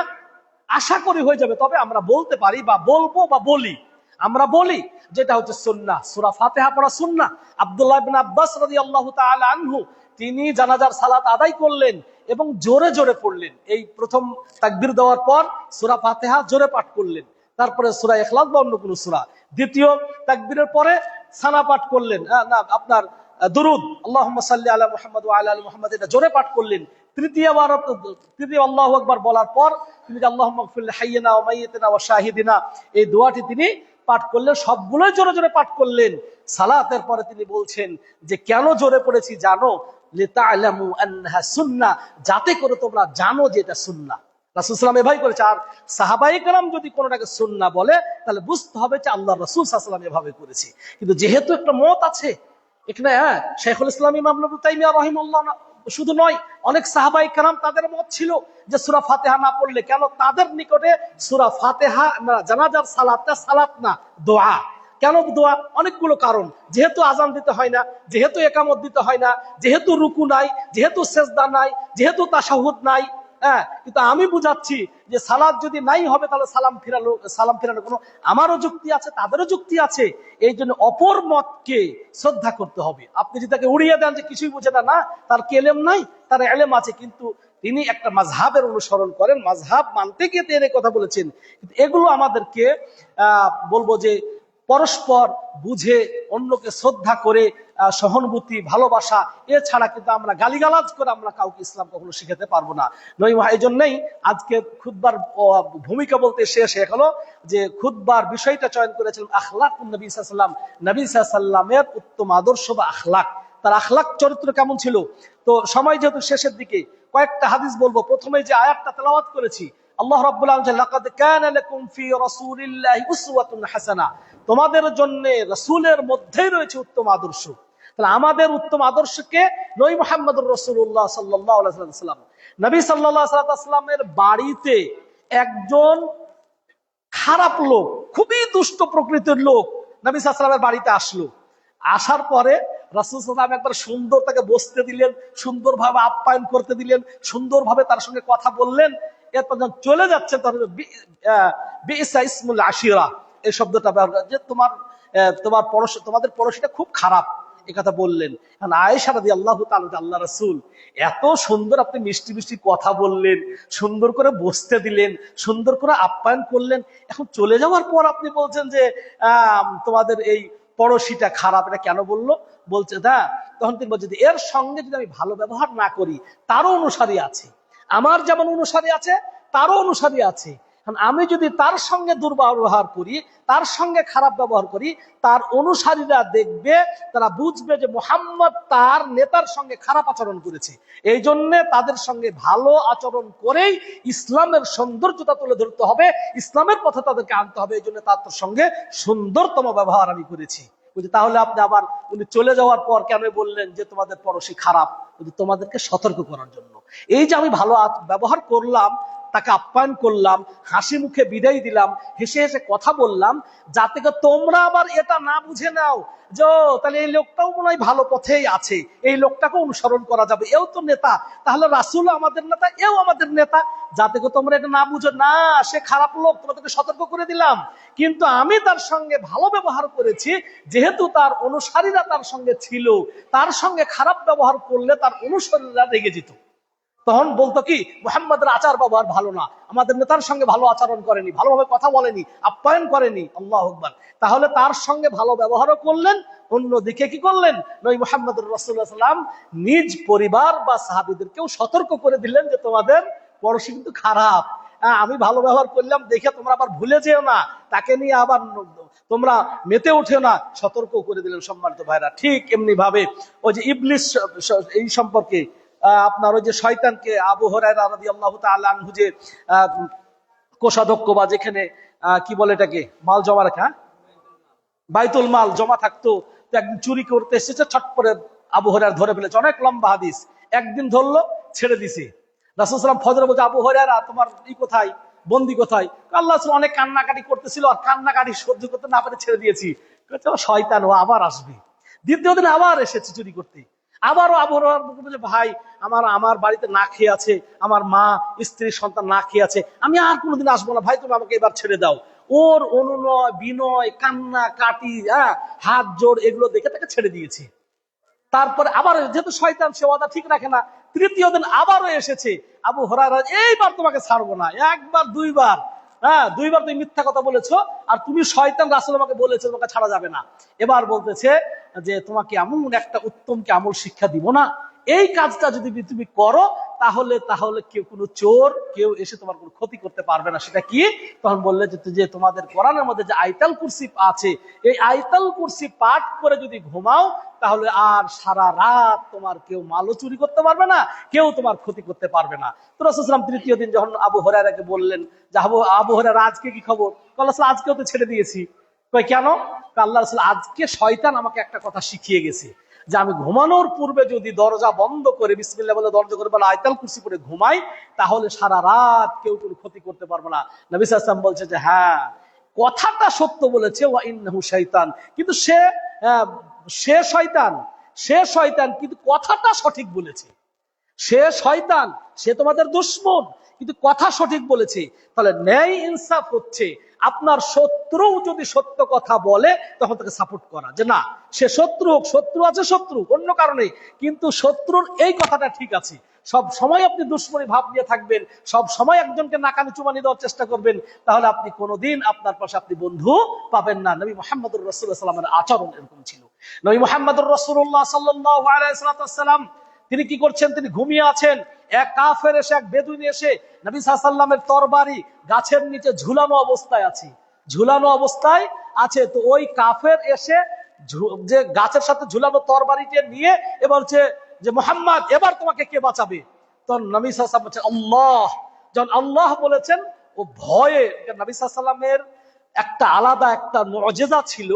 আশা করি হয়ে যাবে। তবে আমরা বলতে পারি বা বলবো বা বলি, আমরা বলি যেটা হচ্ছে সুন্নাহ, সূরা ফাতিহা পড়া সুন্নাহ। আব্দুল্লাহ ইবনে আব্বাস রাদিয়াল্লাহু তাআলা আনহু তিনি জানাজার সালাত আদায় করলেন এবং জোরে জোরে পড়লেন। এই প্রথম তাকবীর দেওয়ার পর সূরা ফাতিহা জোরে পাঠ করলেন, তারপরে সূরা ইখলাস বা অন্য কোনো সূরা, দ্বিতীয় তাকবীরের পরে সানা পাঠ করলেন, না আপনার দুরুদ, আল্লাহুম্মা সাল্লি আলা মুহাম্মাদ ওয়া আলা আলি মুহাম্মাদ, এটা জোরে পাঠ করলেন। তৃতীয় আল্লাহু আকবার বলার পর তিনি আল্লাহুম্মা গফির লিহাইয়িনা ওয়া মাইয়িতিনা ওয়া শাহিদিনা, এই দোয়াটি তিনি পাঠ করলেন, সবগুলোই জোরে জোরে পাঠ করলেন। সালাতের পরে তিনি বলছেন যে কেন জোরে পড়েছি জানো, লিতা'লামু আন্নাহা সুন্নাহ, যাতে করে তোমরা জানো যে এটা সুন্নাহ। রাসূল সাল্লাল্লাহু আলাইহি ওয়াসাল্লাম এভাবে করেছে। আর সাহাবায়ে কেরাম যদি কোনটাকে সুন্নাহ বলে, তাহলে বুঝতে হবে যে আল্লাহর রাসূল সাল্লাল্লাহু আলাইহি ওয়াসাল্লাম এভাবে করেছে। কিন্তু যেহেতু একটা মত আছে এখানে, শাইখুল ইসলাম ইমাম ইবনে তাইমিয়া রাহিমাহুল্লাহ শুধু নয়, অনেক সাহাবায়ে কেরাম তাদের মত ছিল যে সূরা ফাতিহা না পড়লে, কেন তাদের নিকটে সূরা ফাতিহা জানাজার সালাতটা সালাত না, দোয়া। কেন দোয়া? অনেকগুলো কারণ। যেহেতু আজান দিতে হয় না, যেহেতু একামত দিতে হয় না, যেহেতু রুকু নাই, যেহেতু সেজদা নাই, যেহেতু তাশাহুদ নাই, কিন্তু আমি বুঝাচ্ছি যে সালাত যদি নাই হবে তাহলে সালাম ফিরানো কোনো, আমারও যুক্তি আছে, তাদেরও যুক্তি আছে। এই জন্য অপর মতকে শ্রদ্ধা করতে হবে। আপনি যদি তাকে উড়িয়ে দেন যে কিছুই বুঝে না, তার কি এলেম নাই, তার এলেম আছে, কিন্তু তিনি একটা মাযহাবের অনুসরণ করেন, মাযহাব মানতে গিয়ে তিনি কথা বলেছেন। কিন্তু এগুলো আমাদেরকে বলবো যে পরস্পর বুঝে, অন্যকে শ্রদ্ধা করে, সহানুভূতি, ভালোবাসা, এছাড়া কিন্তু আমরা গালিগালাজ করে আমরা কাউকে ইসলাম কখনো শিখাতে পারবো না। এই জন্যই আজকে খুতবার ভূমিকা বলতে শেষ হলো যে খুতবার বিষয়টা চয়ন করেছিলাম আখলাকুন নবী সাল্লাল্লাহু আলাইহি ওয়াসাল্লাম, নবী সাল্লাল্লাহু আলাইহি ওয়াসাল্লামের উত্তম আদর্শ বা আখলাক, তার আখলাক চরিত্র কেমন ছিল। তো সময় যেহেতু শেষের দিকে, কয়েকটা হাদিস বলবো। প্রথমে যে আয়াতটা তেলাওয়াত করেছি, আল্লাহ রাব্বুল আলামিন লাকাদ কানা লাকুম ফি রাসূলিল্লাহি উসওয়াতুন হাসানাহ, তোমাদের জন্য রাসূলের মধ্যেই রয়েছে উত্তম আদর্শ। তাহলে আমাদের উত্তম আদর্শকে নবী মুহাম্মদুর রাসূলুল্লাহ সাল্লাল্লাহু আলাইহি ওয়াসাল্লাম, নবী সাল্লাল্লাহু আলাইহি ওয়াসাল্লামের বাড়িতে একজন খারাপ লোক, খুবই দুষ্ট প্রকৃতির লোক নবী সাল্লাল্লাহু আলাইহি ওয়াসাল্লামের বাড়িতে আসলো। আসার পরে রাসূল সাল্লাল্লাহু আলাইহি ওয়াসাল্লাম একবার সুন্দর তাকে বসতে দিলেন, সুন্দরভাবে আপ্যায়ন করতে দিলেন, সুন্দরভাবে তার সঙ্গে কথা বললেন। এরপর যখন চলে যাচ্ছে বিইসা ইসমুল আশিরা, এই শব্দটা ব্যবহার, যে তোমাদের পড়োশিটা খুব খারাপ, এই কথা বললেন। কারণ আয়েশা রাদিয়াল্লাহু তাআলা, আল্লাহ রাসূল এত সুন্দর, আপনি মিষ্টি মিষ্টি কথা বললেন, সুন্দর করে বসতে দিলেন, সুন্দর করে আপ্যায়ন করলেন, এখন চলে যাওয়ার পর আপনি বলছেন যে তোমাদের এই পড়োশিটা খারাপ, এটা কেন বললো? বলছে তখন তিনি বলছেন এর সঙ্গে যদি আমি ভালো ব্যবহার না করি, তারও অনুসারী আছে, আমার যেমন অনুসারী আছে তারও অনুসারী আছে। আমি যদি তার সঙ্গে দুর্ব্যবহার করি, তার সঙ্গে খারাপ ব্যবহার করি, তার অনুসারীরা দেখবে, তারা বুঝবে যে মুহাম্মদ তার নেতার সঙ্গে খারাপ আচরণ করেছে। এই জন্য তাদের সঙ্গে ভালো আচরণ করেই ইসলামের সৌন্দর্যতা তুলে ধরতে হবে, ইসলামের পথে তাদেরকে আনতে হবে। এই জন্য তাদের সঙ্গে সুন্দরতম ব্যবহার আমি করেছি। তাহলে আপনি আবার উনি চলে যাওয়ার পর কেন বললেন যে তোমাদের পড়োশী খারাপ? তোমাদেরকে সতর্ক করার জন্য। এই যে আমি ভালো ব্যবহার করলাম, তাকে আপ্যায়ন করলাম, হাসি মুখে বিদায় দিলাম, হেসে হেসে কথা বললাম, যাতে তোমরা আবার এটা না বুঝে নাও যে তাহলে এই লোকটাও মনে হয় ভালো পথেই আছে, এই লোকটাকে অনুসরণ করা যাবে, এও তো নেতা, তাহলে রাসূল আমাদের নেতা, এও আমাদের নেতা, যাতে তোমরা এটা না বুঝো না সে খারাপ লোক, তোমাদেরকে সতর্ক করে দিলাম। কিন্তু আমি তার সঙ্গে ভালো ব্যবহার করেছি, যেহেতু তার অনুসারীরা তার সঙ্গে ছিল, তার সঙ্গে খারাপ ব্যবহার করলে তার অনুসারীরা রেগে যেত। তখন বলতো কি, মুহাম্মদের আচার ব্যবহার ভালো না, আমাদের নেতার সঙ্গে ভালো আচরণ করেনি, ভালোভাবে কথা বলেনি, আপ্যায়ন করেনি। আল্লাহু আকবার। তাহলে তার সঙ্গে ভালো ব্যবহারও করলেন, অন্যদিকে কি করলেন, নবী মুহাম্মদুর রাসূলুল্লাহ সাল্লাল্লাহু আলাইহি ওয়াসাল্লাম নিজ পরিবার বা সাহাবীদেরকেও সতর্ক করে দিলেন যে তোমাদের পড়োশী কিন্তু খারাপ। আমি ভালো ব্যবহার করলাম দেখে তোমরা আবার ভুলে যেও না, তাকে নিয়ে আবার তোমরা মেতে উঠেও না, সতর্ক করে দিলেন। সম্মানিত ভাইরা, ঠিক এমনি ভাবে ওই যে ইবলিস এই সম্পর্কে আপনার ওই যে শয়তানকে আবু হুরায়রা রাদিয়াল্লাহু তাআলা আনহু যে কোষাধ্যক্ষ বা যেখানে কি বলে এটাকে মাল জমা রাখা, বাইতুল মাল জমা থাকতো, তো একদিন চুরি করতে এসেছে, ছট করে আবু হুরায়রা ধরে ফেলেছে। অনেক লম্বা হাদিস। একদিন ধরলো, ছেড়ে দিছে। রাসূল সাল্লাল্লাহু আলাইহি ওয়াসাল্লাম ফজরে বলছে, আবু হুরায়রা তোমার কোথায়, বন্দি কোথায়? আল্লাহ রাসূল অনেক কান্নাকাটি করতেছিল, আর কান্নাকাটি সহ্য করতে না পেরে ছেড়ে দিয়েছি। শয়তান ও আবার আসবে। দ্বিতীয় দিন আবার এসেছে চুরি করতে, আবারও আবু হুরায়রা বলছে, ভাই আমার বাড়িতে না খেয়ে আছে, আমার মা স্ত্রী সন্তান না খেয়ে আছে, আমি আর কোনোদিন আসবো না, ভাই তুমি আমাকে এবার ছেড়ে দাও। ওর অনুনয় বিনয়, কান্না কাটি, হাত জোড়, এগুলো দেখে তাকে ছেড়ে দিয়েছে। তারপরে আবার যেহেতু শয়তান সে ওয়াদা ঠিক রাখে না, তৃতীয় দিন আবারও এসেছে, আবু হুরায়রা এইবার তোমাকে ছাড়বো না, একবার দুইবার, দুইবার তুমি মিথ্যা কথা বলেছো, আর তুমি শয়তান, রাসূল আমাকে বলেছে তোমাকে ছাড়া যাবে না। এবার বলতেছে যে তোমাকে এমন একটা উত্তম কি আমল শিক্ষা দিব না, এই কাজটা যদি তুমি করো তাহলে কেউ কোনো চোর কেউ এসে তোমার কোনো ক্ষতি করতে পারবে না। সেটা কি? তখন বললে যে তোমাদের কোরআনের মধ্যে যে আয়াতুল কুরসি আছে, এই আয়াতুল কুরসি পাঠ করে যদি ঘুমাও তাহলে আর সারা রাত তোমার কেউ মালও চুরি করতে পারবে না, কেউ তোমার ক্ষতি করতে পারবে না। তো রাসূল সাল্লাল্লাহু আলাইহি ওয়াসাল্লাম তৃতীয় দিন যখন আবু হুরায়রাকে বললেন যে আবু হুরায়রা আজকে কি খবর? আল্লাহ আজকেও তো ছেড়ে দিয়েছি। কই কেন? আল্লাহ রাসূল আজকে শয়তান আমাকে একটা কথা শিখিয়ে গেছে, যে আমি ঘুমানোর পূর্বে যদি দরজা বন্ধ করে বিসমিল্লাহ বলে দরজা করে বলে আয়াতুল কুরসি পড়ে ঘুমাই, তাহলে সারা রাত কেউ কোনো ক্ষতি করতে পারবে না। নবী সাল্লাল্লাহু আলাইহি ওয়াসাল্লাম বলছে যে হ্যাঁ, কথাটা সত্য বলেছে, ওয়া ইন্নাহু শাইতান, কিন্তু সে শয়তান, কিন্তু কথাটা সঠিক বলেছে। সে শয়তান, সে তোমাদের দুশমন, কিন্তু কথা সঠিক বলেছে। তাহলে ন্যায় ইনসাফ হচ্ছে আপনার শত্রু যদি সত্য কথা বলে তখন তাকে সাপোর্ট করা, যে না সে শত্রু আছে, শত্রু অন্য কারণে, কিন্তু শত্রুর এই কথাটা ঠিক আছে। সব সময় আপনি দুশ্মনী ভাব নিয়ে থাকবেন, সব সময় একজনকে নাকানি চুমানি দেওয়ার চেষ্টা করবেন, তাহলে আপনি কোনোদিন আপনার পাশে আপনি বন্ধু পাবেন না। নবী মুহাম্মদুর রাসূলুল্লাহ সাল্লাল্লাহু আলাইহি ওয়াসাল্লামের আচরণ এরকম ছিল। নবী মুহাম্মদুর রাসূলুল্লাহ সাল্লাল্লাহু আলাইহি ওয়াসাল্লাম তিনি কি করছেন? তিনি ঘুমিয়ে আছেন। এক কাফের এসে, এক বেদুইন এসে নবী সাল্লাল্লাহু আলাইহি ওয়াসাল্লামের তরবারি গাছের নিচে ঝুলানো অবস্থায় আছে। তো ওই কাফের এসে যে গাছের সাথে ঝুলানো তরবারিটা নিয়ে এবার বলছে যে মুহাম্মদ এবার তোমাকে কে বাঁচাবে? তখন নবী সাল্লাল্লাহু আলাইহি ওয়াসাল্লাম বলছেন আল্লাহ। যখন আল্লাহ বলেছেন, ও ভয়ে, নবী সাল্লাল্লাহু আলাইহি ওয়াসাল্লামের একটা আলাদা একটা মুজিজা ছিল।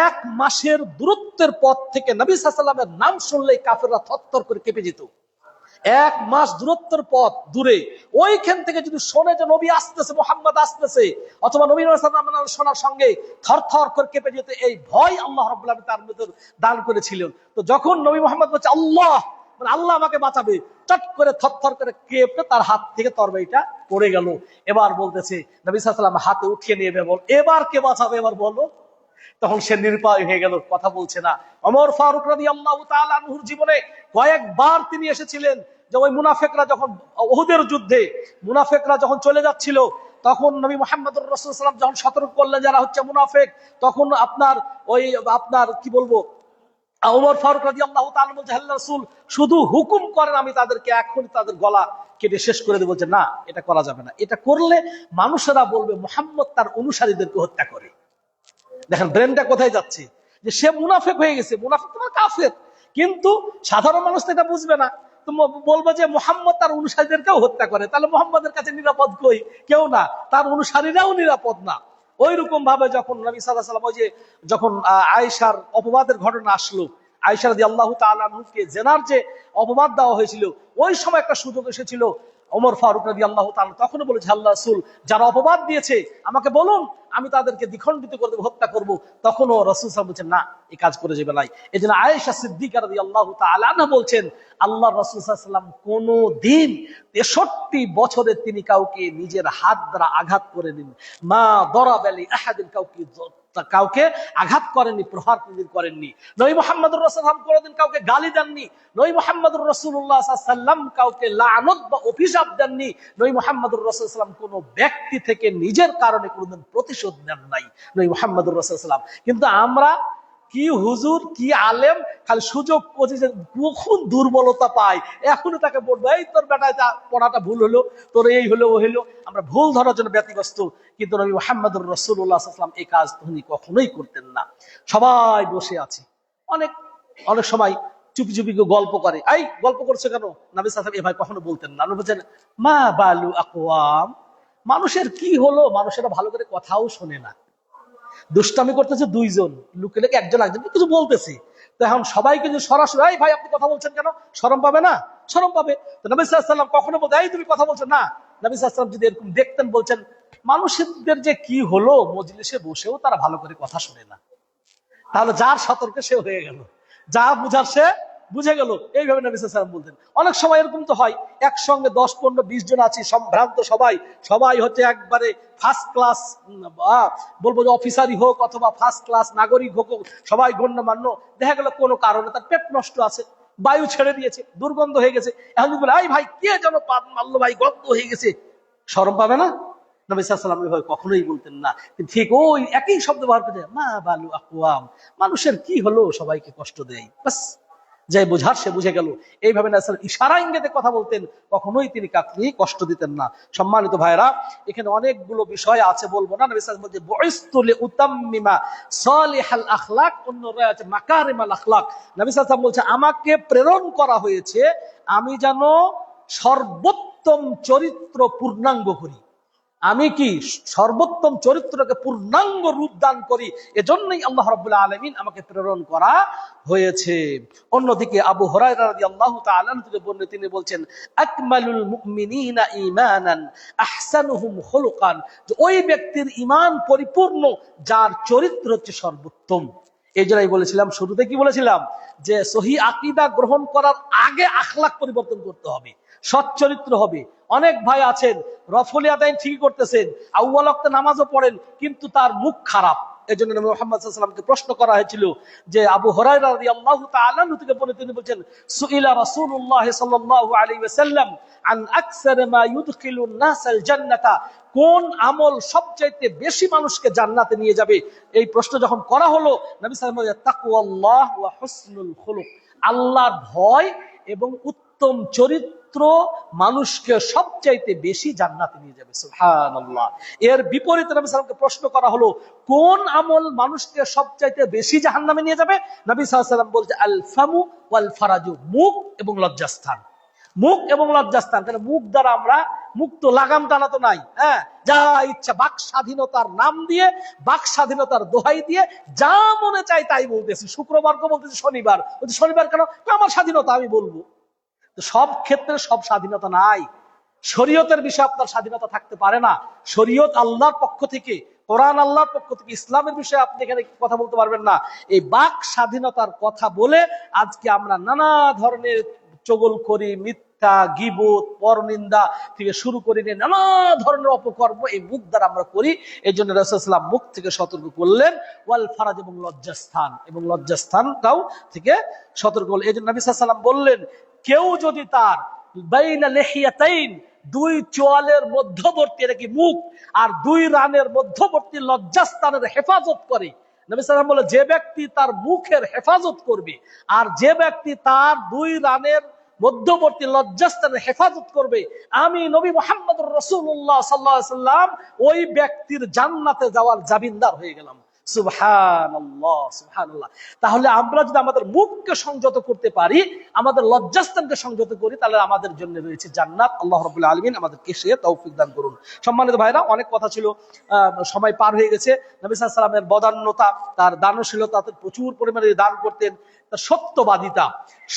1 মাসের দূরত্বের পথ থেকে নবী সাল্লাল্লাহু আলাইহি ওয়াসাল্লামের নাম শুনলেই কাফেররা থরথর করে কেঁপে যেত। 1 মাস দূরত্বের পথ দূরে, ওইখান থেকে যদি শোনে যে নবী আসতেছে, মুহাম্মদ আসতেছে, অথবা নবী শোনার সঙ্গে থরথর করে কেঁপে যেত। এই ভয় আল্লাহ রাব্বুল আলামিন তার মধ্যে দান করেছিলেন। তো যখন নবী মুহাম্মদ বলছে আল্লাহ, মানে আল্লাহ আমাকে বাঁচাবে, চট করে থরথর করে কেঁপে তার হাত থেকে তরবারিটা পড়ে গেল। এবার বলতেছে নবী সাল্লাল্লাহু আলাইহি ওয়াসাল্লাম হাতে উঠিয়ে নিয়ে বল, এবার কে বাঁচাবে, এবার বলো। তখন সে নিরুপায় হয়ে গেল, কথা বলছে না। ওমর ফারুক রাদিয়াল্লাহু তাআলা আনহুর জীবনে কয়েকবার তিনি এসেছিলেন, যে ওই মুনাফিকরা যখন উহুদের যুদ্ধে মুনাফিকরা যখন চলে যাচ্ছিল, তখন নবী মুহাম্মদুর রাসূলুল্লাহ সাল্লাল্লাহু আলাইহি ওয়াসাল্লাম যখন সতর্ক করলেন যারা হচ্ছে মুনাফিক, তখন আপনার কি বলবো, ওমর ফারুক রাদিয়াল্লাহু তাআলা বলছে, আল্লাহর রাসূল শুধু হুকুম করেন, আমি তাদেরকে এখনই তাদের গলা কেটে শেষ করে দেব। বলছে না, এটা করা যাবে না, এটা করলে মানুষেরা বলবে মুহাম্মদ তার অনুসারীদেরকে হত্যা করে। দেখেন ব্রেনটা কোথায় যাচ্ছে, যে সে মুনাফিক হয়ে গেছে, মুনাফিক তোমার কাফের, কিন্তু সাধারণ মানুষ তো এটা বুঝবে না, তো বলবো যে মুহাম্মদ তার অনুসারীদেরকেও হত্যা করে, তাহলে মুহাম্মদের কাছে নিরাপদ কই? কেউ না, তার অনুসারীরাও নিরাপদ না। ওই রকম ভাবে যখন নবী সাল্লাল্লাহু আলাইহি ওয়াসাল্লাম, ওই যে যখন আয়েশার অপবাদের ঘটনা আসলো, আয়েশা রাদিয়াল্লাহু তাআলা আনহাকে জেনার যে অপবাদ দেওয়া হয়েছিল, ওই সময় একটা সুযোগ এসেছিল ওমর ফারুক রাদিয়াল্লাহু তাআলা তখনও বলেছে, আল্লাহর রাসূল যারা অপবাদ দিয়েছে আমাকে বলুন, আমি তাদেরকে দ্বিখণ্ডিত করে দেব, হত্যা করব। তখনও রাসূল সাল্লাল্লাহু আলাইহি ওয়াসাল্লাম বলছেন না, এই কাজ করে যাবে না। এজন্য আয়েশা সিদ্দিকা রাদিয়াল্লাহু তাআলা আনহা বলছেন, আল্লাহর রাসূল সাল্লাল্লাহু আলাইহি ওয়াসাল্লাম কোনদিন 63 বছরে তিনি কাউকে নিজের হাত দ্বারা আঘাত করে নিন, মা দরাবা লি আহাদিন, কাউকে আঘাত করেননি, প্রহার করেননি। নবী মুহাম্মদুর রাসূলুল্লাহ কোনদিন কাউকে গালি দেননি। নবী মুহাম্মদুর রাসূলুল্লাহ সাল্লাল্লাহু আলাইহি ওয়াসাল্লাম কাউকে লানত বা অভিশাপ দেননি। নবী মুহাম্মদুর রাসূলুল্লাহ সাল্লাল্লাহু আলাইহি ওয়াসাল্লাম কোন ব্যক্তি থেকে নিজের কারণে কোনদিন প্রতিশোধ নেন নাই নবী মুহাম্মদুর রাসূলুল্লাহ সাল্লাল্লাহু আলাইহি ওয়াসাল্লাম। কিন্তু আমরা কি হুজুর, কি আলেম, খালি সুযোগ খুঁজে, কখন দুর্বলতা পায় এখনো তাকে বলবো, এই তোর বেটা পড়াটা ভুল হলো, তোর এই হলো ও হলো, আমরা ভুল ধরার জন্য ব্যতিগ্রস্ত। কিন্তু নবী মুহাম্মদুর রাসূলুল্লাহ সাল্লাল্লাহু আলাইহি ওয়াসাল্লাম এই কাজ তিনি কখনোই করতেন না। সবাই বসে আছে, অনেক অনেক সময় চুপি চুপি গল্প করে, এই গল্প করছে কেন? নবী সাল্লাল্লাহু আলাইহি ওয়াসাল্লাম এভাবে কখনো বলতেন না। বলছেন মা বালু আকওয়াম, মানুষের কি হলো, মানুষেরা ভালো করে কথাও শোনে না, দুষ্টামি করতেছে দুইজন, লুকে লেগে একজন একজনকে কিছু বলতেছে। তো এখন সবাই কিন্তু সরাসরি, এই ভাই আপনি কথা বলছেন কেন, শরম পাবে না? শরম পাবে। তো নবী সাল্লাল্লাহু আলাইহি ওয়াসাল্লাম কখনো বলতে, এই তুমি কথা বলছো না। নবী সাল্লাল্লাহু আলাইহি ওয়াসাল্লাম যদি এরকম দেখতেন, বলছেন মানুষদের যে কি হলো, মজলিসে বসেও তারা ভালো করে কথা শুনে না। তাহলে যার সতর্কে সে হয়ে গেল, যা বুঝার সে বুঝে গেল, এইভাবে নবী সাল্লাল্লাহু আলাইহি ওয়াসাল্লাম বলতেন। অনেক সময় এরকম তো হয়, একসঙ্গে 10, 15, 20 জন আছি, সম্ভ্রান্ত সবাই, সবাই হচ্ছে একবারে ফার্স্ট ক্লাস, বলবো যে অফিসারই হোক অথবা ফার্স্ট ক্লাস নাগরিক হোক, সবাই গণ্যমান্য। দেখা গেল কোনো কারণে তার পেট নষ্ট আছে, বায়ু ছেড়ে দিয়েছে, দুর্গন্ধ হয়ে গেছে, এখন যদি বলে, এই ভাই কে যেন পান মারলো ভাই, গন্ধ হয়ে গেছে, শরম পাবে না? নবী সাল্লাল্লাহু আলাইহি ওয়াসাল্লাম কখনোই বলতেন না। ঠিক ওই একই শব্দ ব্যবহার করে, মা বালু আকওয়াম, মানুষের কি হলো, সবাইকে কষ্ট দেয়, বাস যে বুঝার সে বুঝে গেল। এইভাবে ইশারা ইঙ্গিতে কথা বলতেন, কখনোই তিনি কাউকে কষ্ট দিতেন না। সম্মানিত ভাইরা, এখানে অনেকগুলো বিষয় আছে, বলবো না। নবী সাল্লাল্লাহু আলাইহি ওয়াসাল্লাম বলতে, বুইসতু লিউতাম্মিমা সালিহাল আখলাক, অন্য রায়াতে মাকারিমাল আখলাক। নবী সাল্লাল্লাহু আলাইহি ওয়াসাল্লাম বলছে, আমাকে প্রেরণ করা হয়েছে আমি যেন সর্বোত্তম চরিত্র পূর্ণাঙ্গ করি। আমি কি সর্বোত্তম চরিত্রকে পূর্ণাঙ্গ রূপ দান করি, এজন্যই আল্লাহ রাব্বুল আলামিন আমাকে প্রেরণ করা হয়েছে। অন্যদিকে আবু হুরায়রা রাদিয়াল্লাহু তাআলা আনহু থেকে বর্ণিত, তিনি বলছেন, আকমালুল মুমিনিনা ঈমানান আহসানুহুম খুলুকান, যে ওই ব্যক্তির ঈমান পরিপূর্ণ যার চরিত্র হচ্ছে সর্বোত্তম। এই জন্যই বলেছিলাম, শুরুতে কি বলেছিলাম, যে সহিহ আকীদা গ্রহণ করার আগে আখলাক পরিবর্তন করতে হবে, সৎ চরিত্র হবে। অনেক ভাই আছেন রফল আদায় ঠিকই করতেছেন, আউয়াল ওয়াক্তে নামাজও পড়েন, কিন্তু তার মুখ খারাপ। এজন্য নবী মুহাম্মদ সাল্লাল্লাহু আলাইহি ওয়াসাল্লামকে প্রশ্ন করা হয়েছিল, যে আবু হুরায়রা রাদিয়াল্লাহু তাআলা আনহু থেকে বর্ণিত, তিনি বলেন, সুইলা রাসূলুল্লাহ সাল্লাল্লাহু আলাইহি ওয়াসাল্লাম আন আকসার মা ইউদখিলুন নাসাল জান্নাতা, কোন আমল সবচাইতে বেশি মানুষকে জান্নাতে নিয়ে যাবে? এই প্রশ্ন যখন করা হলো, নবী সাল্লাল্লাহু আলাইহি ওয়াসাল্লাম বলেন, তাকওয়াল্লাহ ওয়া হুসনুল খুলুক, আল্লাহর ভয় এবং উত্তম চরিত্র মানুষকে সবচাইতে বেশি জান্নাতে নিয়ে যাবে। সুবহানাল্লাহ। এর বিপরীতে নবী সাল্লাল্লাহু আলাইহি ওয়াসাল্লামকে প্রশ্ন করা হলো, কোন আমল মানুষকে সবচাইতে বেশি জাহান্নামে নিয়ে যাবে? নবী সাল্লাল্লাহু আলাইহি ওয়াসাল্লাম বলছে, আল ফামু ওয়াল ফারাজু, মুখ এবং লজ্জাস্থান। মুখ এবং লজ্জাস্থান, কারণ মুখ দ্বারা আমরা, মুখ তো লাগাম টানা তো নাই, হ্যাঁ, যা ইচ্ছা বাক স্বাধীনতার নাম দিয়ে, বাক স্বাধীনতার দোহাই দিয়ে যা মনে চাই তাই বলতেছি। শুক্রবারকে বলতেছি শনিবার, বলছি শনিবার কেন? আমার স্বাধীনতা, আমি বলবো। তো সব ক্ষেত্রে সব স্বাধীনতা নাই। শরীয়তের বিষয়ে আপনার স্বাধীনতা থাকতে পারে না। শরীয়ত আল্লাহর পক্ষ থেকে, কোরআন আল্লাহর পক্ষ থেকে, ইসলামের বিষয়ে আপনি এখানে কথা বলতে পারবেন না। এই বাক স্বাধীনতার কথা বলে আজকে আমরা নানা ধরনের চগল করি, মিথ্যা, গীবত, পরনিন্দা থেকে শুরু করে নিয়ে নানা ধরনের অপকর্ম এই মুখ দ্বারা আমরা করি। এই জন্য রাসূল সাল্লাল্লাহু আলাইহি ওয়াসাল্লাম মুখ থেকে সতর্ক করলেন, ওয়াল ফারাজ, এবং লজ্জাস্থান, এবং লজ্জাস্থানটাও থেকে সতর্ক করলেন। এই জন্য নবী সাল্লাল্লাহু আলাইহি ওয়াসাল্লাম বললেন, কেউ যদি তার বাইনা লিহিয়াতাইন, দুই চোয়ালের মধ্যবর্তী, এটা কি মুখ, আর দুই রানের মধ্যবর্তী লজ্জাস্থানের হেফাজত করে, নবী সাল্লাল্লাহু আলাইহি ওয়াসাল্লাম বলে, যে ব্যক্তি তার মুখের হেফাজত করবে আর যে ব্যক্তি তার দুই রানের মধ্যবর্তী লজ্জাস্থানের হেফাজত করবে, আমি নবী মুহাম্মদুর রাসূলুল্লাহ সাল্লাল্লাহু আলাইহি ওয়াসাল্লাম ওই ব্যক্তির জান্নাতে যাওয়ার জামিনদার হয়ে গেলাম। সুবহানাল্লাহ, সুবহানাল্লাহ। তাহলে আমরা যদি আমাদের মুখকে সংযত করতে পারি, আমাদের লজ্জাস্থানকে সংযত করি, তাহলে আমাদের জন্য রয়েছে জান্নাত। আল্লাহ রাব্বুল আলামিন আমাদেরকে সে তৌফিক দান করুন। সম্মানিত ভাইরা, অনেক কথা ছিল, সময় পার হয়ে গেছে। নবী সাল্লাল্লাহু আলাইহি ওয়াসাল্লামের বদান্যতা, তার দানশীলতা, প্রচুর পরিমাণে দান করতেন। সত্যবাদিতা,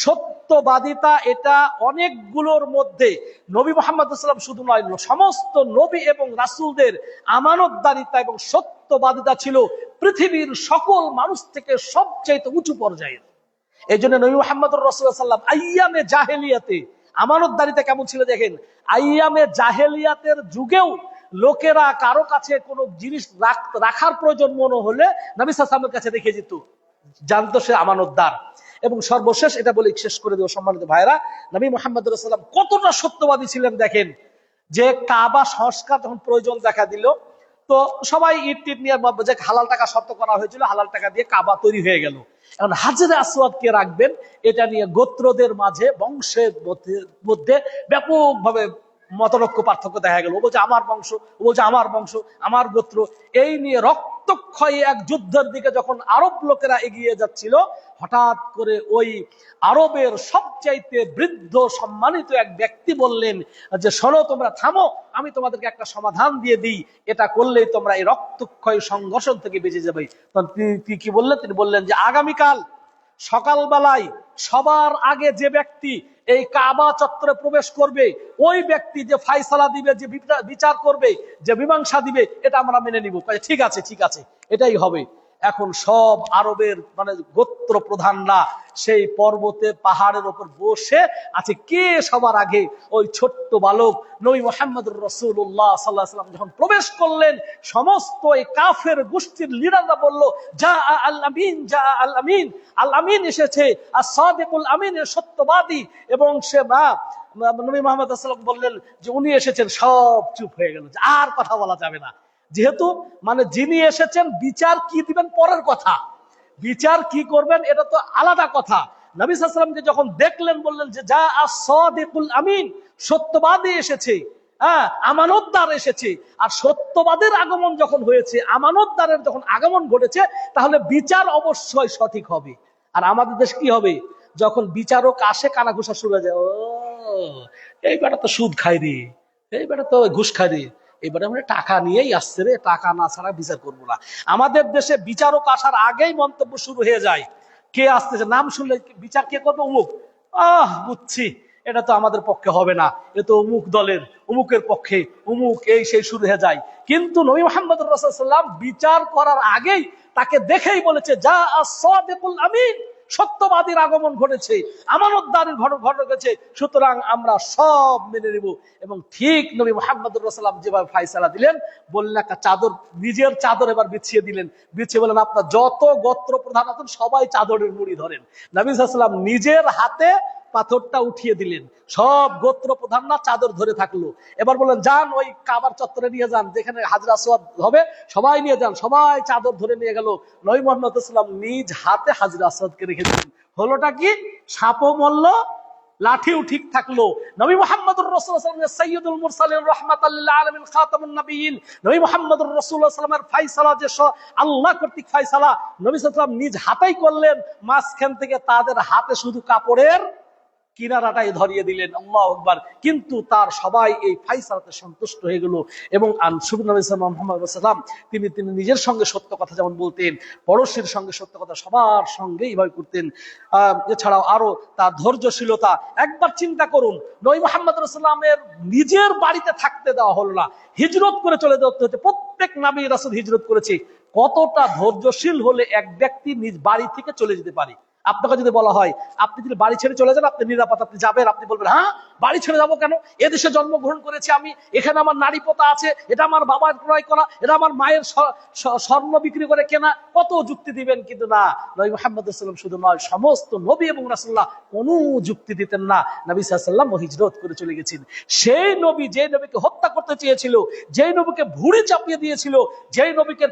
সত্যবাদিতা এটা অনেকগুলোর মধ্যে নবী মুহাম্মদ সাল্লাল্লাহু আলাইহি ওয়াসাল্লাম শুধু নয়, সমস্ত নবী এবং রাসূলদের আমানতদারিতা এবং সত্যবাদিতা ছিল পৃথিবীর সকল মানুষ থেকে সবচেয়ে উঁচু পর্যায়ের। এই জন্য নবী মুহাম্মদুর রাসূলুল্লাহ সাল্লাল্লাহু আলাইহি ওয়াসাল্লাম আইয়ামে জাহেলিয়াতে আমানতদারিতা কেমন ছিল দেখেন। আইয়ামে জাহেলিয়াতের যুগেও লোকেরা কারো কাছে কোনো জিনিস রাখার প্রয়োজন মনে হলে নবী সাল্লাল্লাহু আলাইহি ওয়াসাল্লামের কাছে রেখে যেত, জানতো সে আমানতদার। এবং সর্বশেষ এটা বলে শেষ করে দেব, সম্মানিত ভাইরা, নবী মুহাম্মদ রাসূলুল্লাহ সাল্লাল্লাহু আলাইহি ওয়াসাল্লাম কতটা সত্যবাদী ছিলেন দেখেন। যে কাবা সংস্কার যখন প্রয়োজন দেখা দিল, তো সবাই ইট টিট নিয়ে, যে হালাল টাকা শর্ত করা হয়েছিল, হালাল টাকা দিয়ে কাবা তৈরি হয়ে গেল। এখন হাজরে আসওয়াদ কে রাখবেন, এটা নিয়ে গোত্রদের মাঝে, বংশের মধ্যে ব্যাপকভাবে মতনৈক্য পার্থক্য দেখা গেল। ও বলছে আমার বংশ, ও বলছে আমার বংশ, আমার গোত্র। এই নিয়ে রক্তক্ষয়ী এক যুদ্ধের দিকে যখন আরব লোকেরা এগিয়ে যাচ্ছিল, হঠাৎ করে ওই আরবের সবচাইতে বৃদ্ধ সম্মানিত এক ব্যক্তি বললেন যে, শোনো, তোমরা থামো, আমি তোমাদেরকে একটা সমাধান দিয়ে দিই, এটা করলেই তোমরা এই রক্তক্ষয়ী সংঘর্ষ থেকে বেঁচে যাবে। তখন তিনি কি বললেন? তিনি বললেন যে, আগামীকাল সকালবেলায় সবার আগে যে ব্যক্তি এই কাবা চত্বরে প্রবেশ করবে, ওই ব্যক্তি যে ফায়সালা দিবে, যে বিচার করবে, যে মীমাংসা দিবে, এটা আমরা মেনে নিব। ঠিক আছে, ঠিক আছে, এটাই হবে। এখন সব আরবের গোত্র প্রধানরা সেই পর্বতে পাহাড়ের উপর বসে আছে। কে সবার আগে? ওই ছোট্ট বালক নবী মুহাম্মদুর রাসূলুল্লাহ সাল্লাল্লাহু আলাইহি ওয়াসাল্লাম যখন প্রবেশ করলেন, সমস্ত এই কাফের গোষ্ঠীর লিডাররা বলল, যা আল আমিন, যা আল আমিন, আল আমিন এসেছে, as-সাদিকুল আমিন, সত্যবাদী। এবং সে নবী মুহাম্মদ সাল্লাল্লাহু আলাইহি ওয়াসাল্লাম বললেন যে উনি এসেছেন। সব চুপ হয়ে গেল, আর কথা বলা যাবে না। যেহেতু যিনি এসেছেন, বিচার কি দিবেন পরের কথা, বিচার কি করবেন এটা তো আলাদা কথা। নবী সাল্লাল্লাহু আলাইহি ওয়াসাল্লাম যখন দেখলেন, বললেন যে যা as-সাদিকুল আমিন, সত্যবাদী এসেছে, আমানতদার এসেছে। আর সত্যবাদের আগমন যখন হয়েছে, আমানতদারের যখন আগমন ঘটেছে, তাহলে বিচার অবশ্যই সঠিক হবে। আর আমাদের দেশ কি হবে? যখন বিচারক আসে, কানাঘুষা শুরু হয়ে যায়। ও, এই বেটা তো সুদ খায় রে, এই বেটা তো ঘুষ খায় রে, এবারে আমরা টাকা নিয়েই আসছে রে, টাকা না ছাড়া বিচার করবো না। আমাদের দেশে বিচারক আসার আগেই মন্তব্য শুরু হয়ে যায়। কে আসতেছে, নাম শুনলে বিচার কে করবে? অমুক। বুঝছি, এটা তো আমাদের পক্ষে হবে না, এ তো অমুক দলের, অমুকের পক্ষে, অমুক, এই সেই শুরু হয়ে যায়। কিন্তু নবী মুহাম্মদ রাসূলুল্লাহ সাল্লাল্লাহু আলাইহি ওয়াসাল্লাম বিচার করার আগেই তাকে দেখেই বলেছে, যা as-সাদিকুল আমিন, সত্যবাদীর আগমন ঘটেছে, আমানতদারের ঘটনা ঘটেছে, সুতরাং আমরা সব মেনে নেব। এবং ঠিক নবী মুহাম্মদ রাসূলুল্লাহ সাল্লাল্লাহু আলাইহি ওয়াসাল্লাম যেভাবে ফয়সালা দিলেন, বললেন একটা চাদর, নিজের চাদর এবার বিছিয়ে দিলেন, বিছিয়ে বলেন, আপনার যত গোত্র প্রধান আছেন সবাই চাদরের মুড়ি ধরেন। নবী সাল্লাল্লাহু আলাইহি ওয়াসাল্লাম নিজের হাতে পাথরটা উঠিয়ে দিলেন, সব গোত্র প্রধানরা চাদর ধরে থাকলো। এবার বললেন, যান ওই কাবার চত্বরে নিয়ে যান, যেখানে হাজরে আসওয়াদ হবে, সবাই নিয়ে যান। সবাই চাদর ধরে নিয়ে গেল। নবী মুহাম্মদ সাল্লাল্লাহু আলাইহি ওয়াসাল্লাম নিজ হাতে হাজরে আসওয়াদকে রেখে দিলেন। হলোটা কি? সাপও মরল, লাঠিও ঠিক থাকলো। নবী মুহাম্মদুর রাসূলুল্লাহ সাল্লাল্লাহু আলাইহি ওয়াসাল্লাম সাইয়্যিদুল মুরসালিন, রাহমাতাল লিল আলামিন, খাতামুন নবিয়্যিন, নবী মুহাম্মদুর রাসূলুল্লাহ সাল্লাল্লাহু আলাইহি ওয়াসাল্লামের ফয়সালা যে আল্লাহ কর্তৃক ফয়সালা, নবী সাল্লাল্লাহু আলাইহি ওয়াসাল্লাম নিজ হাতেই করলেন। মাঝখান থেকে তাদের হাতে শুধু কাপড়ের কিনারাটাই ধরিয়ে দিলেন। আল্লাহু আকবার। কিন্তু তার সবাই এই ফয়সালাতে সন্তুষ্ট হয়ে গেল। এবং নবী মুহাম্মদ সাল্লাল্লাহু আলাইহি ওয়াসাল্লাম তিনি নিজের সঙ্গে সত্য কথা যেমন বলতেন, পড়োশীর সঙ্গে সত্য কথা সবার সঙ্গে এইভাবে করতেন। এছাড়াও আরো তার ধৈর্যশীলতা। একবার চিন্তা করুন, নবী মুহাম্মদ রাসূলুল্লাহ নিজের বাড়িতে থাকতে দেওয়া হলো না, হিজরত করে চলে যেতে হচ্ছে। প্রত্যেক নবী রাসূল হিজরত করেছে। কতটা ধৈর্যশীল হলে এক ব্যক্তি নিজ বাড়ি থেকে চলে যেতে পারে? আপনাকে যদি বলা হয় আপনি যদি বাড়ি ছেড়ে চলে যান, আপনি নিরাপদ, আপনি যাবেন, আপনি বলবেন হ্যাঁ বাড়ি ছেড়ে যাবো কেন, এদেশে জন্মগ্রহণ করেছি আমি, এখানে আমার নারী পোতা আছে, এটা আমার বাবার ক্রয় করা, এটা আমার মায়ের স্বর্ণ বিক্রি করে কেনা, কত যুক্তি দিবেন। কিন্তু না, নবী মুহাম্মদ সাল্লাল্লাহু আলাইহি ওয়াসাল্লাম শুধু নয়, সমস্ত নবী এবং রাসূলুল্লাহ কোনো যুক্তি দিতেন না। নবী সাল্লাল্লাহু আলাইহি ওয়াসাল্লাম হিজরত করে চলে গেছেন। সেই নবী, যে নবীকে হত্যা করতে চেয়েছিল, যেই নবীকে ভুঁড়ি চাপিয়ে দিয়েছিল, যেই নবীকে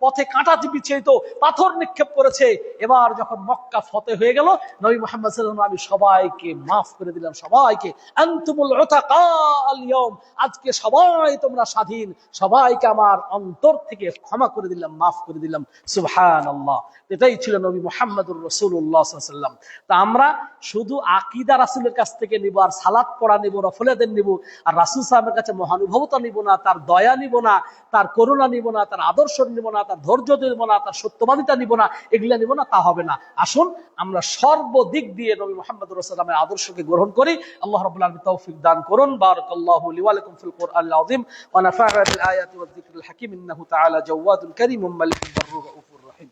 পথে কাঁটা বিছিয়ে পাথর নিক্ষেপ করেছে, এবার যখন মক্কা ফতেহ হয়ে গেল, নবী মুহাম্মদ সাল্লাল্লাহু আলাইহি ওয়াসাল্লাম, আমি সবাইকে মাফ করে দিলাম, সবাইকে, আনতুমুল উতাকা আল ইয়াউম, আজকে সবাই তোমরা স্বাধীন, সবাইকে আমার অন্তর থেকে ক্ষমা করে দিলাম, মাফ করে দিলাম। সুবহানাল্লাহ। এটাই ছিল নবী মুহাম্মদুর রাসূলুল্লাহ সাল্লাল্লাহু আলাইহি ওয়াসাল্লাম। তা আমরা শুধু আকীদা রাসূলের কাছ থেকে নিব, আর সালাত পড়া নিব, রফুলাদের নিব, আর রাসূল সাহেবের কাছে মহানুভবতা নিব না, তার দয়া নিব না, তার করুণা নিব না, তার আদর্শ নিব না, তার ধৈর্য নিব না, তার সত্যবাদিতা নিব না, এগুলা নিব না, তা হবে না। আসুন আমরা সর্বদিক দিয়ে নবী মুহাম্মদুর রাসূলুল্লাহর আদর্শকে গ্রহণ করি। আল্লাহ রাব্বুল আলামিন তৌফিক দান করুন। বারাকাল্লাহু লি ওয়া লাকুম ফিল কুরআনিল আযীম ওয়া নাফা'না বিল আয়াতি ওয়াজ যিকরিল হাকীম ইন্নাহু তাআলা জাওয়াদুল কারীমুম মালিকুর বাররুর রাউফুর রাহিম।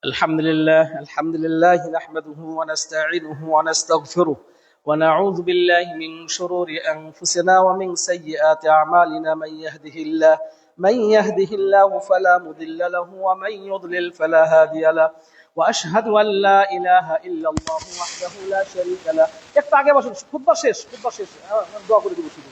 الحمد لله نحمده ونستعينه ونستغفره ونعوذ بالله من شرور أنفسنا ومن سيئات أعمالنا. من يهده الله فلا مضل له ومن يضلل فلا هادي له وأشهد أن لا إله إلا الله وحده لا شريك له. একটু আগে বসুন, খুতবা শেষ দোয়া করে দিব শুধু।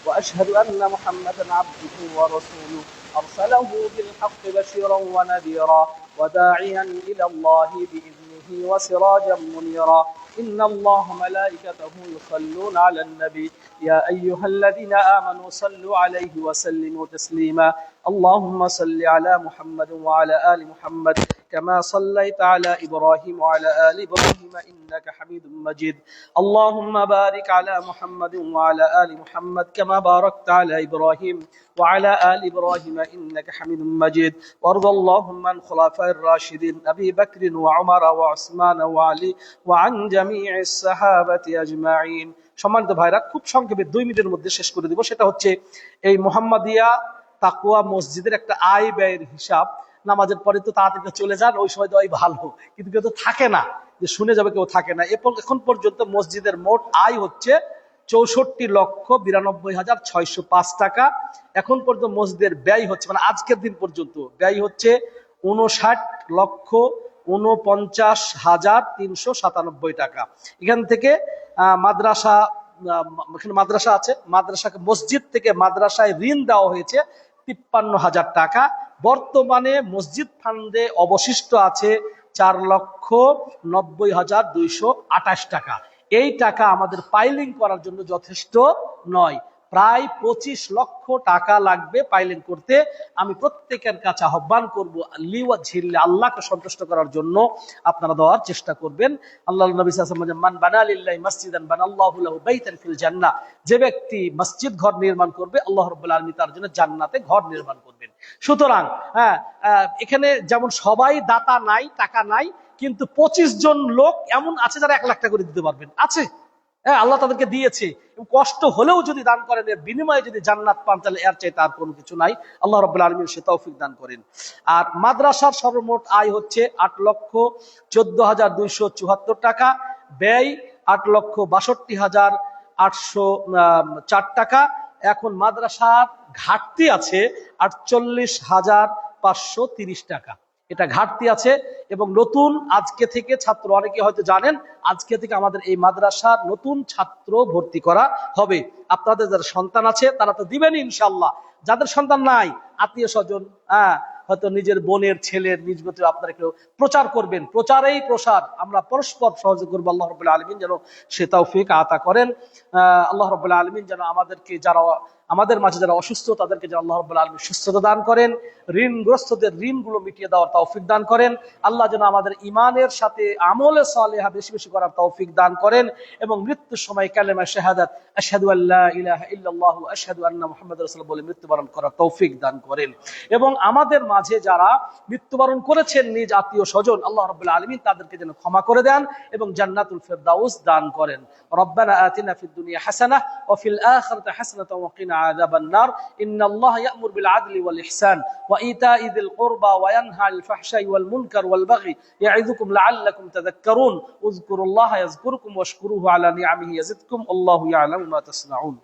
وأشهد أن محمدا عبده ورسوله أرسله بالحق بشيرا ونذيرا وداعيا إلى الله بإذنه وسراجا منيرا. إن الله ملائكته يصلون على النبي يا أيها الذين آمنوا صلوا عليه وسلموا تسليما. اللهم صل على محمد وعلى آل محمد كما صليت على إبراهيم وعلى آل إبراهيم إنك حميد مجيد. اللهم بارك على محمد وعلى آل محمد كما باركت على إبراهيم وعلى آل إبراهيم إنك حميد مجيد. وارض اللهم عن خلفاء الراشدين أبي بكر وعمر وعثمان وعلي وعن جميع الصحابة أجمعين. সম্মানিত ভাইরা, খুব সংক্ষেপে 2 মিনিটের মধ্যে শেষ করে দিব। সেটা হচ্ছে এই মোহাম্মদিয়া তাকওয়া মসজিদের একটা আয় ব্যয়ের হিসাব। নামাজের পরে তো তাড়াতাড়ি চলে যান, ওই সময় দেওয়াই ভালো, কিন্তু কেউ তো থাকে না, যে শুনে যাবে কেউ থাকে না। এখন পর্যন্ত মসজিদের মোট আয় হচ্ছে 64,92,605 টাকা। এখন পর্যন্ত মসজিদের ব্যয় হচ্ছে, মানে আজকের দিন পর্যন্ত ব্যয় হচ্ছে 59,49,397 টাকা। এখান থেকে মাদ্রাসা আছে, মসজিদ থেকে মাদ্রাসায় ঋণ দেওয়া হয়েছে 53,000 টাকা। বর্তমানে মসজিদ ফান্ডে অবশিষ্ট আছে 4,90,228 টাকা। এই টাকা আমাদের পাইলিং করার জন্য যথেষ্ট নয়, প্রায় 25 লক্ষ টাকা লাগবে পাইলিং করতে। আমি প্রত্যেকের কাছে আহ্বান করব, আল্লাহকে সন্তুষ্ট করার জন্য আপনারা দেওয়ার চেষ্টা করবেন। আল্লাহ নবী সাল্লাল্লাহু আলাইহি ওয়াসাল্লাম, মান বানা লিল্লাহি মাসজিদান বানাল্লাহু লাহু বাইতান ফিল জান্নাহ, যে ব্যক্তি মসজিদ ঘর নির্মাণ করবে, আল্লাহ রাব্বুল আলামিন তার জন্য জান্নাতে ঘর নির্মাণ করবেন। সুতরাং এখানে যেমন সবাই দাতা নাই, টাকা নাই, কিন্তু 25 জন লোক এমন আছে যারা 1 লাখ টাকা করে দিতে পারবেন, আছে। আল্লাহ তাদেরকে দিয়েছে, কষ্ট হলেও যদি দান করেন, এর বিনিময়ে যদি জান্নাত পান, তাহলে এর চাইতে আর কোনো কিছু নাই। আল্লাহ রাব্বুল আলামিন সে তৌফিক দান করেন। আর মাদ্রাসার সর্বমোট আয় হচ্ছে 8,14,274 টাকা, ব্যয় 8,62,804 টাকা। এখন মাদ্রাসার ঘাটতি আছে 48,530 টাকা, এটা ঘাটতি আছে। এবং নতুন আজকে থেকে ছাত্র, অনেকে হয়তো জানেন, আজকে থেকে আমাদের এই মাদ্রাসার নতুন ছাত্র ভর্তি করা হবে। আপনাদের যারা সন্তান আছে তারা তো দিবেন ইনশাআল্লাহ, যাদের সন্তান নাই, আত্মীয় স্বজন, হয়তো নিজের বোনের, ছেলের, নিজ গোত্রে আপনারা কেউ প্রচার করবেন। প্রচারেই প্রসার, আমরা পরস্পর সহযোগ করবো। আল্লাহ রাব্বুল আলামিন যেন সে তৌফিক আতা করেন। আল্লাহ রাব্বুল আলামিন যেন আমাদের মাঝে যারা অসুস্থ, তাদেরকে যেন আল্লাহ রাব্বুল আলামিন সুস্থতা দান করেন। ঋণগ্রস্তদের ঋণগুলো মিটিয়ে দেওয়ার তৌফিক দান করেন। আল্লাহ যেন আমাদের ইমানের সাথে আমলে সালেহা বেশি বেশি করার তৌফিক দান করেন। এবং মৃত্যুর সময় কালেমা শাহাদাত, আশহাদু আল্লা ইলাহা ইল্লাল্লাহ ওয়া আশহাদু আন্না মুহাম্মাদুর রাসূলুল্লাহ বলে মৃত্যুবরণ করার তৌফিক দান করেন। এবং আমাদের মাঝে যারা মৃত্যুবরণ করেছেন নিজ আত্মীয় স্বজন, আল্লাহ রাব্বুল আলামিন তাদেরকে যেন ক্ষমা করে দেন এবং জান্নাতুল ফিরদাউস দান করেন। রব্বানা আতিনা ফিদ দুনিয়া হাসানাহ ওয়া ফিল আখিরাতি হাসানাতাও ওয়া কিনা عذاب النار إن الله يأمر بالعدل والإحسان وإيتاء ذي القربى وينهى عن الفحشاء والمنكر والبغي يعظكم لعلكم تذكرون اذكروا الله يذكركم واشكروه على نعمه يزدكم الله يعلم ما تصنعون